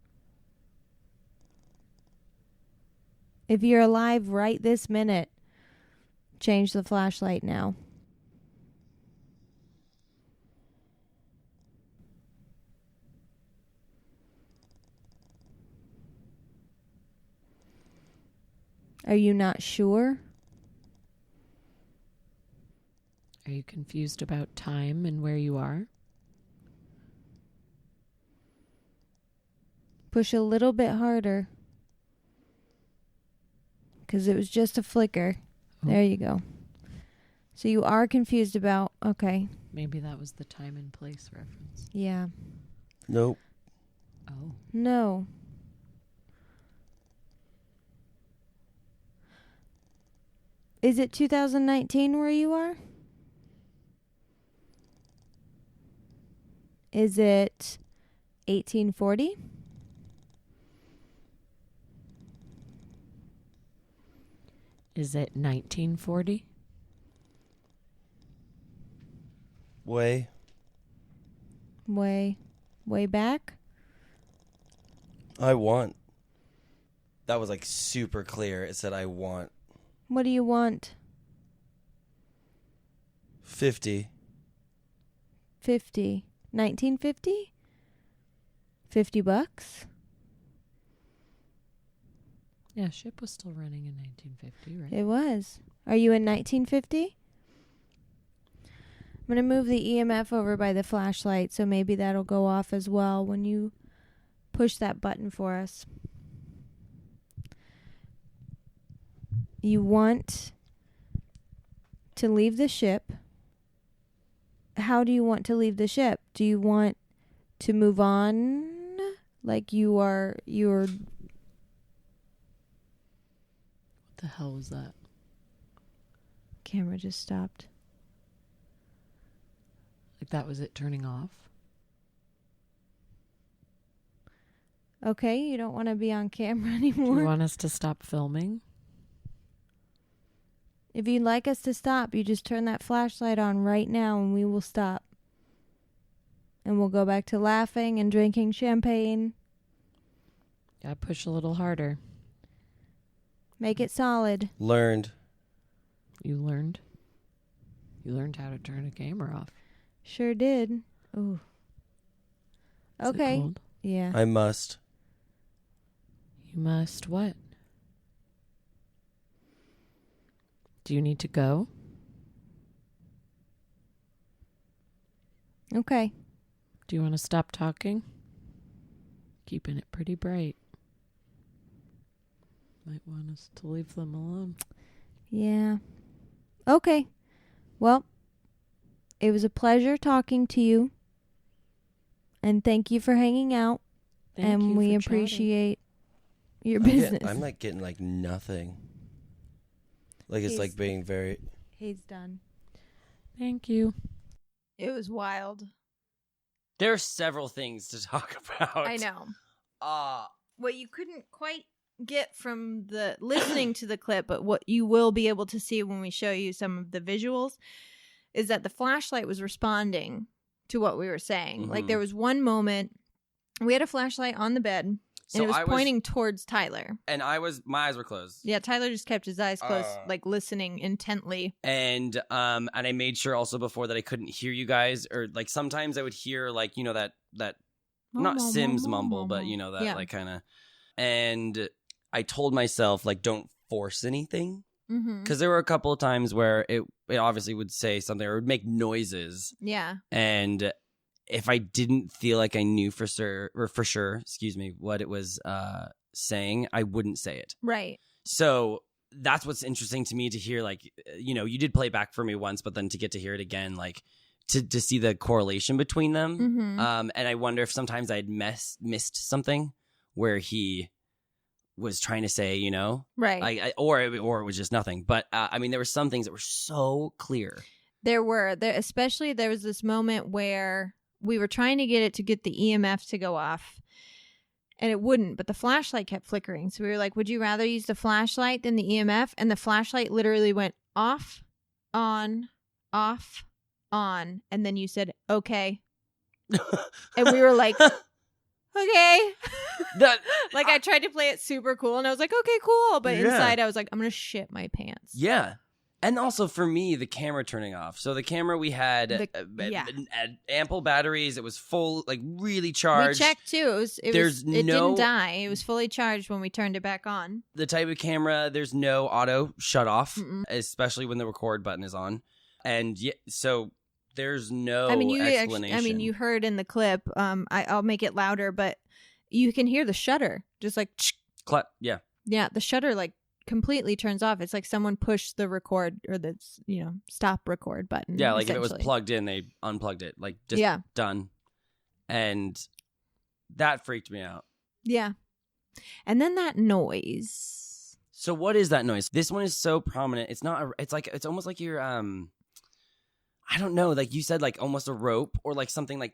If you're alive right this minute, change the flashlight now. Are you not sure? Are you confused about time and where you are? Push a little bit harder. Because it was just a flicker. Oh. There you go. So you are confused about... Okay. Maybe that was the time and place reference. Yeah. Nope. Oh. No. Is it 2019 where you are? Is it 1840? Is it 1940? Way. Way back? I want. That was like super clear. It said I want. What do you want? 50. 50. 1950? $50? Yeah, ship was still running in 1950, right? It was. Are you in 1950? I'm going to move the EMF over by the flashlight, so maybe that'll go off as well when you push that button for us. You want to leave the ship. How do you want to leave the ship? Do you want to move on? Like you're... What the hell was that? Camera just stopped. Like that was it turning off? Okay, you don't want to be on camera Do anymore. you want us to stop filming? If you'd like us to stop, you just turn that flashlight on right now and we will stop. And we'll go back to laughing and drinking champagne. Gotta push a little harder. Make it solid. Learned. You learned? You learned how to turn a camera off. Sure did. Ooh. Is it Okay. cold? Yeah. I must. You must what? Do you need to go? Okay. Do you want to stop talking? Keeping it pretty bright. Might want us to leave them alone. Yeah. Okay. Well, it was a pleasure talking to you. And thank you for hanging out. Thank and you we for appreciate your business. I'm like getting like nothing. Like it's He's- like being very. He's done. chatting. Thank you. It was wild. There are several things to talk about. I know. Uh What you couldn't quite get from the listening to the clip, but what you will be able to see when we show you some of the visuals is that the flashlight was responding to what we were saying. Like Mhm. there was one moment we had a flashlight on the bed. And it was pointing towards Tyler. And my eyes were closed. Yeah, Tyler just kept his eyes closed, like listening intently. And I made sure also before that I couldn't hear you guys, or like sometimes I would hear like, you know, that not Sims mumble, but you know, that like kind of, and I told myself like, don't force anything. Because there were a couple of times where it obviously would say something or would make noises. Yeah. And if I didn't feel like I knew for sure, what it was saying, I wouldn't say it. Right. So that's what's interesting to me to hear, like, you know, you did play it back for me once, but then to get to hear it again, like to see the correlation between them. And I wonder if sometimes I'd missed something where he was trying to say, you know, right. or it was just nothing. But I mean, there were some things that were so clear. Especially there was this moment where we were trying to get the EMF to go off, and it wouldn't, but the flashlight kept flickering. So we were like, would you rather use the flashlight than the EMF? And the flashlight literally went off, on, off, on. And then you said, okay. And we were like, okay. Like I tried to play it super cool, and I was like, okay, cool. But inside I was like, I'm going to shit my pants. Yeah. And also for me, the camera turning off. So the camera we had ample batteries. It was full, like really charged. We checked too. It didn't die. It was fully charged when we turned it back on. The type of camera, there's no auto shut off, especially when the record button is on. And so there's no explanation. You heard in the clip. I'll make it louder, but you can hear the shutter, just like yeah. Yeah, the shutter like completely turns off. It's like someone pushed the record or the stop record button. Yeah, like if it was plugged in, they unplugged it. Like just done. And that freaked me out. Yeah. And then that noise. So what is that noise? This one is so prominent. It's not. It's almost like you're. I don't know. Like you said, like almost a rope or like something like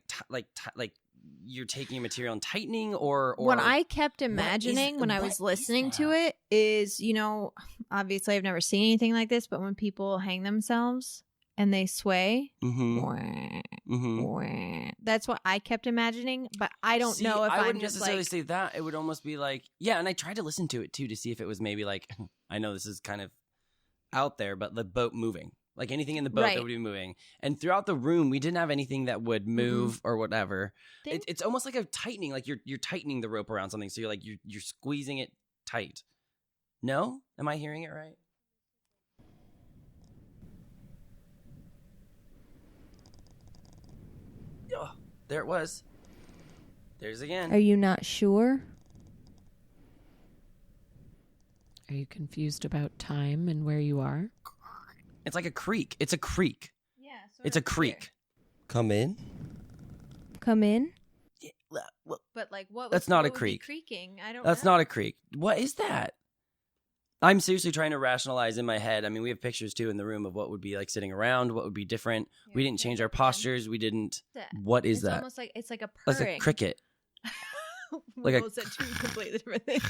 you're taking a material and tightening or what I kept imagining when I was listening to it is, you know, obviously I've never seen anything like this, but when people hang themselves and they sway, that's what I kept imagining, but I don't know if I wouldn't just necessarily say that. It would almost be like, and I tried to listen to it too to see if it was maybe like, I know this is kind of out there, but the boat moving. Like anything in the boat that would be moving. And throughout the room, we didn't have anything that would move or whatever. It's almost like a tightening, like you're tightening the rope around something. So you're like, you're squeezing it tight. No? Am I hearing it right? Oh, there it was. There's again. Are you not sure? Are you confused about time and where you are? It's like a creek. It's a creek. Yeah. It's a creek. Come in? Come in? Yeah, well, but like what? That's not a creek. Creaking. I don't. That's not a creek. What is that? I'm seriously trying to rationalize in my head. I mean, we have pictures too in the room of what would be like sitting around, what would be different. Yeah, we didn't change our postures. We didn't. What is that? Almost like it's like a purring. Like a cricket. Like a said two completely different things.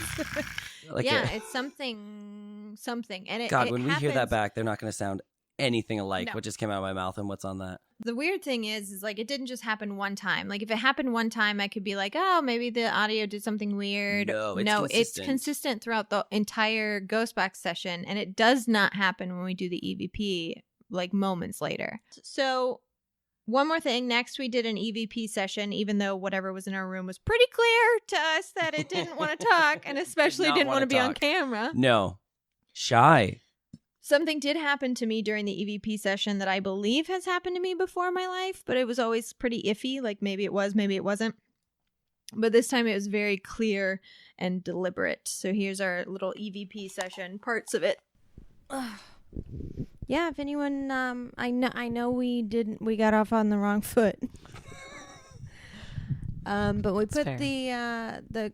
It's something, and it. God, when we hear that back, they're not going to sound anything alike. What just came out of my mouth and what's on that? The weird thing is like it didn't just happen one time. Like if it happened one time, I could be like, oh, maybe the audio did something weird. No, it's consistent throughout the entire Ghost Box session, and it does not happen when we do the EVP like moments later. So. One more thing. Next, we did an EVP session, even though whatever was in our room was pretty clear to us that it didn't want to talk and especially didn't want to be on camera. No. Shy. Something did happen to me during the EVP session that I believe has happened to me before in my life, but it was always pretty iffy. Like maybe it was, maybe it wasn't. But this time it was very clear and deliberate. So here's our little EVP session, parts of it. Yeah, if anyone, I know we got off on the wrong foot. But we put the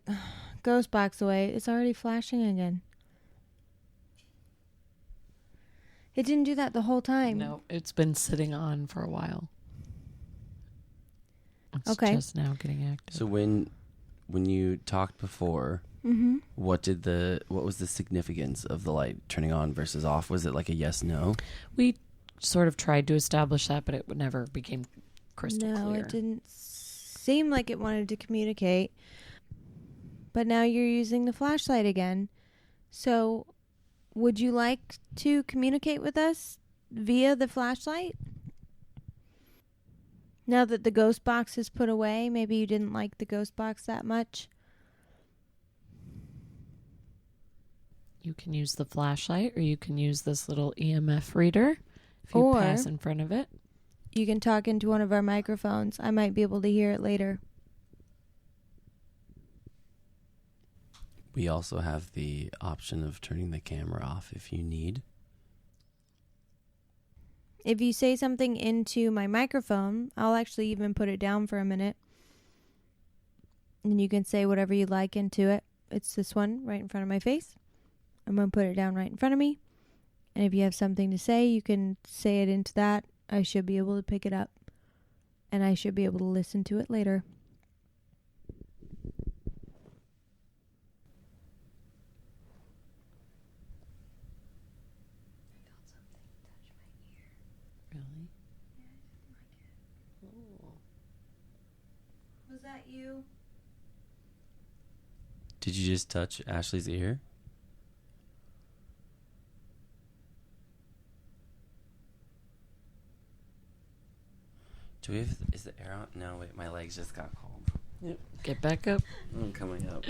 Ghost Box away. It's already flashing again. It didn't do that the whole time. No, it's been sitting on for a while. It's just now getting active. So when you talked before, what was the significance of the light turning on versus off? Was it like a yes, no? We sort of tried to establish that, but it never became crystal clear. No, it didn't seem like it wanted to communicate. but now you're using the flashlight again. So, would you like to communicate with us via the flashlight? Now that the ghost box is put away, maybe you didn't like the ghost box that much. You can use the flashlight, or you can use this little EMF reader if you Or- pass in front of it. You can talk into one of our microphones. I might be able to hear it later. We also have the option of turning the camera off if you need. If you say something into my microphone, I'll actually even put it down for a minute. And you can say whatever you like into it. It's this one right in front of my face. I'm going to put it down right in front of me. And if you have something to say, you can say it into that. I should be able to pick it up. And I should be able to listen to it later. Really? Was that you? Did you just touch Ashley's ear? Do we have, is the air on? No, wait, my legs just got cold. Yep. Get back up. I'm coming up.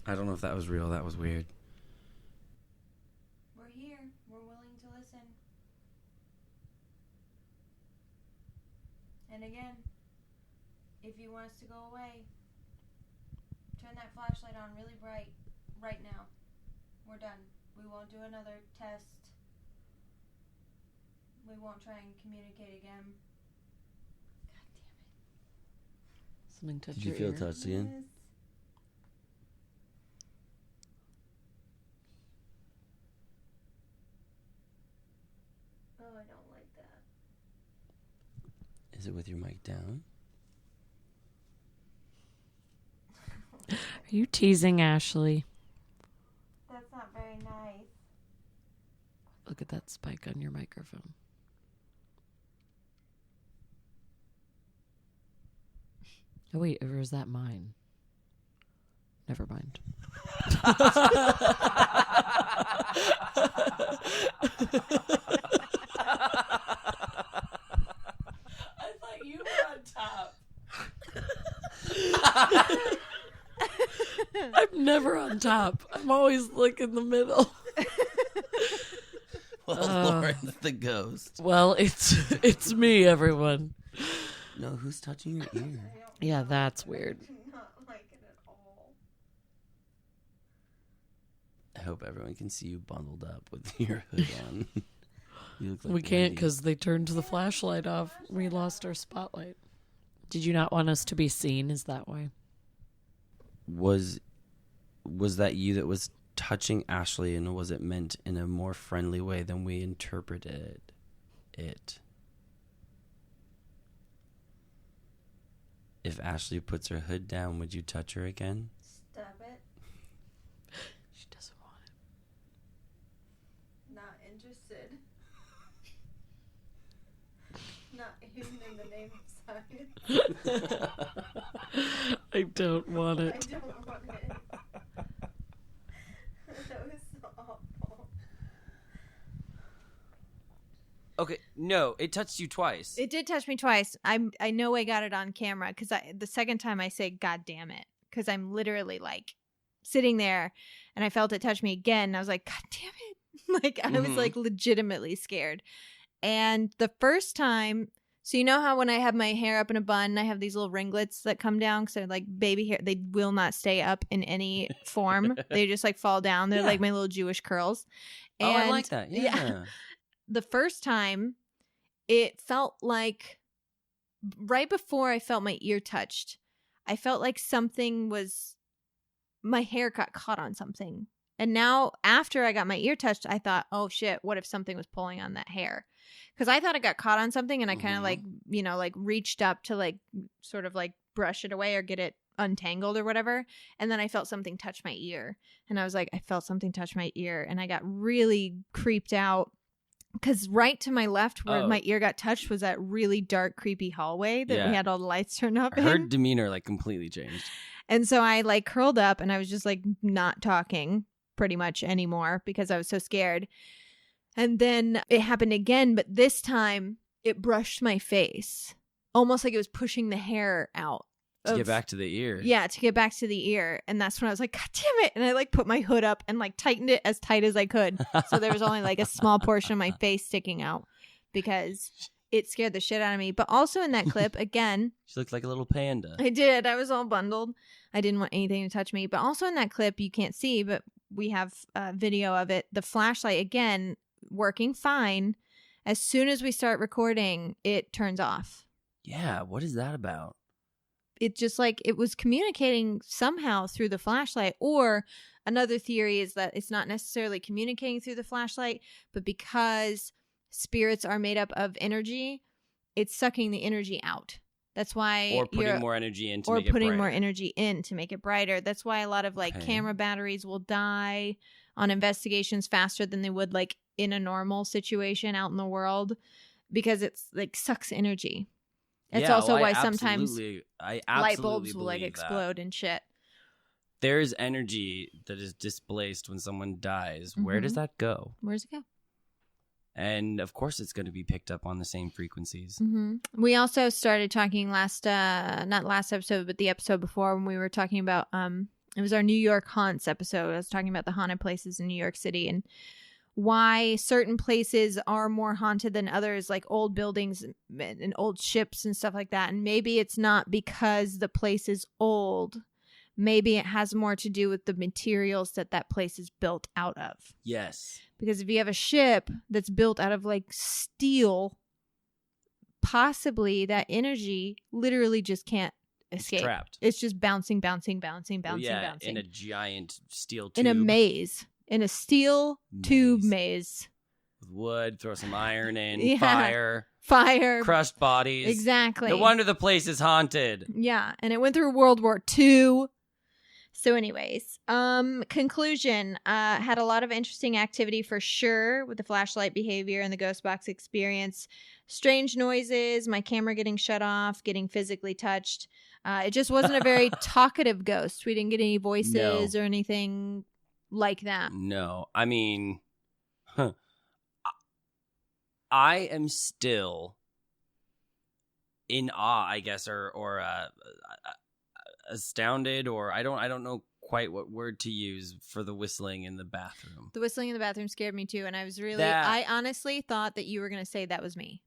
I don't know if that was real. That was weird. We're here. We're willing to listen. And again, if you want us to go away, turn that flashlight on really bright right now. We're done. We won't do another test. We won't try and communicate again. God damn Something touch Did you your feel ear? touched it. again? Yes. Oh, I don't like that. Is it with your mic down? Are you teasing Ashley? That's not very nice. Look at that spike on your microphone. Oh, wait, or is that mine? Never mind. I thought you were on top. I'm never on top. I'm always like in the middle. Well, Lauren's the ghost. Well, it's me, everyone. No, who's touching your ear? Yeah, that's weird. I do not like it at all. I hope everyone can see you bundled up with your hood on. You look like We can't Wendy. because they turned the flashlight off. We lost our spotlight. Did you not want us to be seen? Is that why? Was that you that was touching Ashley, and was it meant in a more friendly way than we interpreted it? If Ashley puts her hood down, would you touch her again? Stop it. She doesn't want it. Not interested. Not even in the name of science. I don't want I it. don't want it. That was so awful. Okay, no, it touched you twice. It did touch me twice. I know I got it on camera because the second time I say "God damn it" because I'm literally like sitting there and I felt it touch me again. And I was like, "God damn it!" Like I was like legitimately scared. And the first time, so you know how when I have my hair up in a bun, I have these little ringlets that come down because they're like baby hair. They will not stay up in any form. They just like fall down. They're like my little Jewish curls. Oh, I And like that. Yeah. the first time it felt like right before I felt my ear touched, I felt like my hair got caught on something. And now after I got my ear touched, I thought, oh shit, what if something was pulling on that hair? Because I thought it got caught on something and I kind of like, like reached up to like sort of like brush it away or get it untangled or whatever. And then I felt something touch my ear. And I was like, I felt something touch my ear. And I got really creeped out because right to my left where Oh. my ear got touched was that really dark, creepy hallway that Yeah. we had all the lights turned up Her in. demeanor like completely changed. And so I like curled up and I was just like not talking pretty much anymore because I was so scared. And then it happened again, but this time it brushed my face, almost like it was pushing the hair out. To get back to the ear. Yeah, to get back to the ear. And that's when I was like, God damn it. And I like put my hood up and like tightened it as tight as I could. So there was only like a small portion of my face sticking out because it scared the shit out of me. But also in that clip, again, She looked like a little panda. I did. I was all bundled. I didn't want anything to touch me. But also in that clip, you can't see, but we have a video of it. The flashlight, again, working fine. As soon as we start recording, it turns off. Yeah, what is that about? It just like it was communicating somehow through the flashlight. Or another theory is that it's not necessarily communicating through the flashlight, but because spirits are made up of energy, it's sucking the energy out. That's why Or putting more energy in to or make it putting more brighter. energy in to make it brighter. That's why a lot of like Okay. camera batteries will die on investigations faster than they would like in a normal situation out in the world, because it's like sucks energy. It's Yeah, also well, why sometimes I light absolutely bulbs will like believe that. explode and shit. There's energy that is displaced when someone dies. Where does Mhm. that go? Where's it go? And of course, it's going to be picked up on the same frequencies. We also started talking not last episode, but the episode before, when we were talking about it was our New York haunts episode. I was talking about the haunted places in New York City and why certain places are more haunted than others, like old buildings and old ships and stuff like that. And maybe it's not because the place is old. Maybe it has more to do with the materials that that place is built out of. Yes. Because if you have a ship that's built out of like steel, possibly that energy literally just can't escape. It's trapped. It's just bouncing. Well, yeah, in a giant steel tube. In a maze. In a steel tube maze. With wood, throw some iron in, Yeah. fire, Crushed bodies. Exactly. No wonder the place is haunted. Yeah, and it went through World War II. So anyways, conclusion, had a lot of interesting activity for sure with the flashlight behavior and the ghost box experience. Strange noises, my camera getting shut off, getting physically touched. It just wasn't a very talkative ghost. We didn't get any voices or anything like that. No. I mean, I am still in awe, I guess, or astounded, or I don't know quite what word to use for the whistling in the bathroom. The whistling in the bathroom scared me too, and I was really, That- I honestly thought that you were going to say that was me.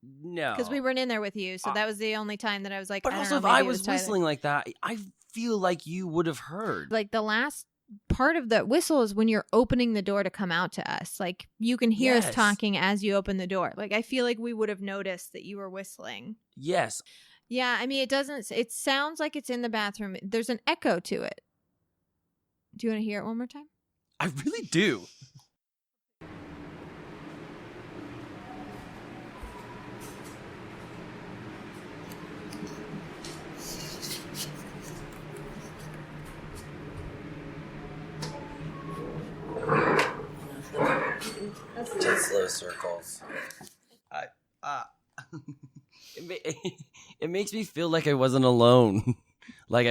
No. Because we weren't in there with you, so that was the only time that I was like, But I don't also, know, if maybe I it was Tyler. whistling like that, I feel like you would have heard. Like the last part of the whistle is when you're opening the door to come out to us. Like you can hear us Yes. talking as you open the door. Like I feel like we would have noticed that you were whistling. Yes. Yeah, I mean, it sounds like it's in the bathroom. There's an echo to it. Do you want to hear it one more time? I really do. Do slow circles. It makes me feel like I wasn't alone. Like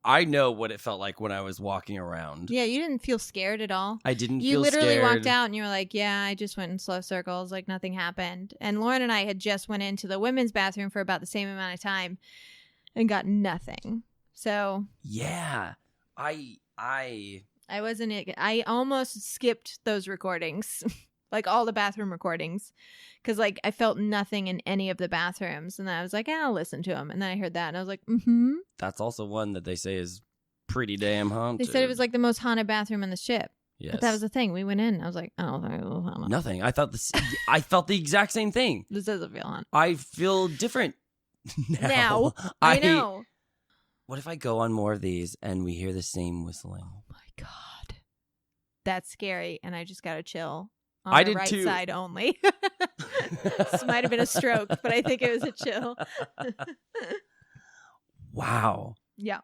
I know what it felt like when I was walking around. Yeah, you didn't feel scared at all. I didn't You feel literally scared. walked out and you were like, yeah, I just went in slow circles. Like nothing happened. And Lauren and I had just went into the women's bathroom for about the same amount of time and got nothing. So Yeah. I I almost skipped those recordings, like all the bathroom recordings, because like I felt nothing in any of the bathrooms. And then I was like, I'll listen to them. And then I heard that and I was like, that's also one that they say is pretty damn haunted. They said it was like the most haunted bathroom in the ship. Yes. But that was the thing. We went in. I was like, oh, I don't know. Nothing. I felt the exact same thing. This doesn't feel haunted. I feel different now. I know. What if I go on more of these and we hear the same whistling? Oh my God. That's scary. And I just got to chill on I the did right too. side only. This might have been a stroke, but I think it was a chill. Wow. Yeah.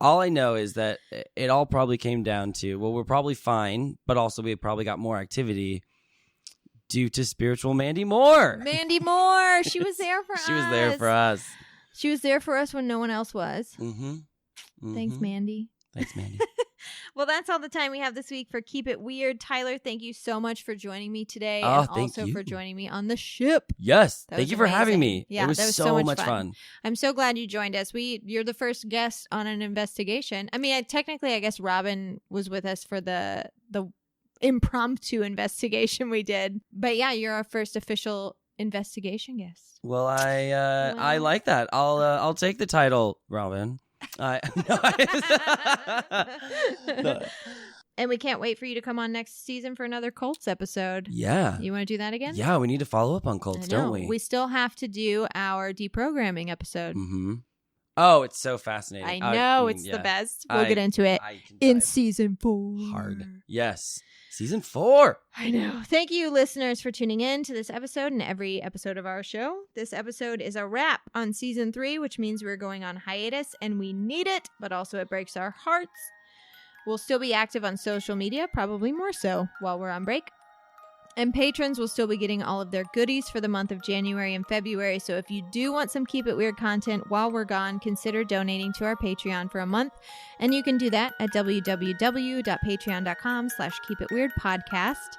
All I know is that it all probably came down to, well, we're probably fine, but also we probably got more activity due to spiritual Mandy Moore. Mandy Moore. She was there for us. She was there for us. She was there for us when no one else was. Mm-hmm. Mm-hmm. Thanks, Mandy. Thanks, Mandy. Well, that's all the time we have this week for Keep It Weird. Tyler, thank you so much for joining me today, Oh, and thank also you. for joining me on the ship. Yes. That Thank was you for having amazing. me. Yeah, it was, that was so much fun. I'm so glad you joined us. You're the first guest on an investigation. I mean, technically, I guess Robin was with us for the impromptu investigation we did. But yeah, you're our first official investigation guest. Well, I like that. I'll take the title, Robin. No. And we can't wait for you to come on next season for another Colts episode. Yeah. You want to do that again? Yeah, we need to follow up on cults, don't we? We still have to do our deprogramming episode. Mm-hmm. Oh, it's so fascinating. I know, it's the best. We'll get into it can in dive season 4. hard. Yes. Season 4. I know. Thank you, listeners, for tuning in to this episode and every episode of our show. This episode is a wrap on season 3, which means we're going on hiatus, and we need it, but also it breaks our hearts. We'll still be active on social media, probably more so, while we're on break. And patrons will still be getting all of their goodies for the month of January and February. So if you do want some Keep It Weird content while we're gone, consider donating to our Patreon for a month. And you can do that at www.patreon.com/keepitweirdpodcast.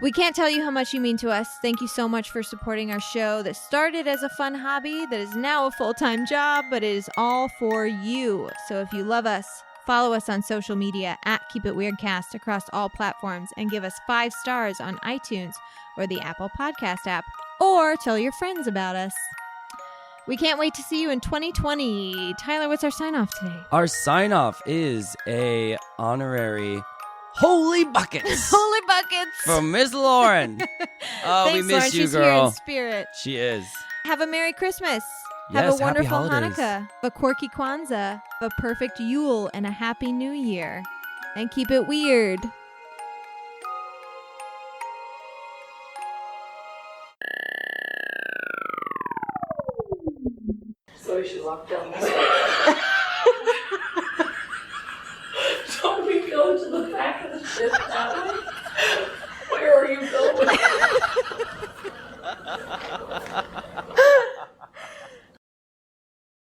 We can't tell you how much you mean to us. Thank you so much for supporting our show that started as a fun hobby that is now a full-time job, but it is all for you. So if you love us, follow us on social media at Keep It Weirdcast across all platforms and give us 5 stars on iTunes or the Apple Podcast app, or tell your friends about us. We can't wait to see you in 2020. Tyler, what's our sign-off today? Our sign-off is a honorary Holy Buckets. Holy Buckets! From Miss Lauren. Oh, Thanks, we miss Lauren. you, She's girl. here in spirit. She is. Have a Merry Christmas. Yes, Have a happy wonderful holidays. Hanukkah, a quirky Kwanzaa, a perfect Yule, and a Happy New Year. And keep it weird. So we should walk down this way.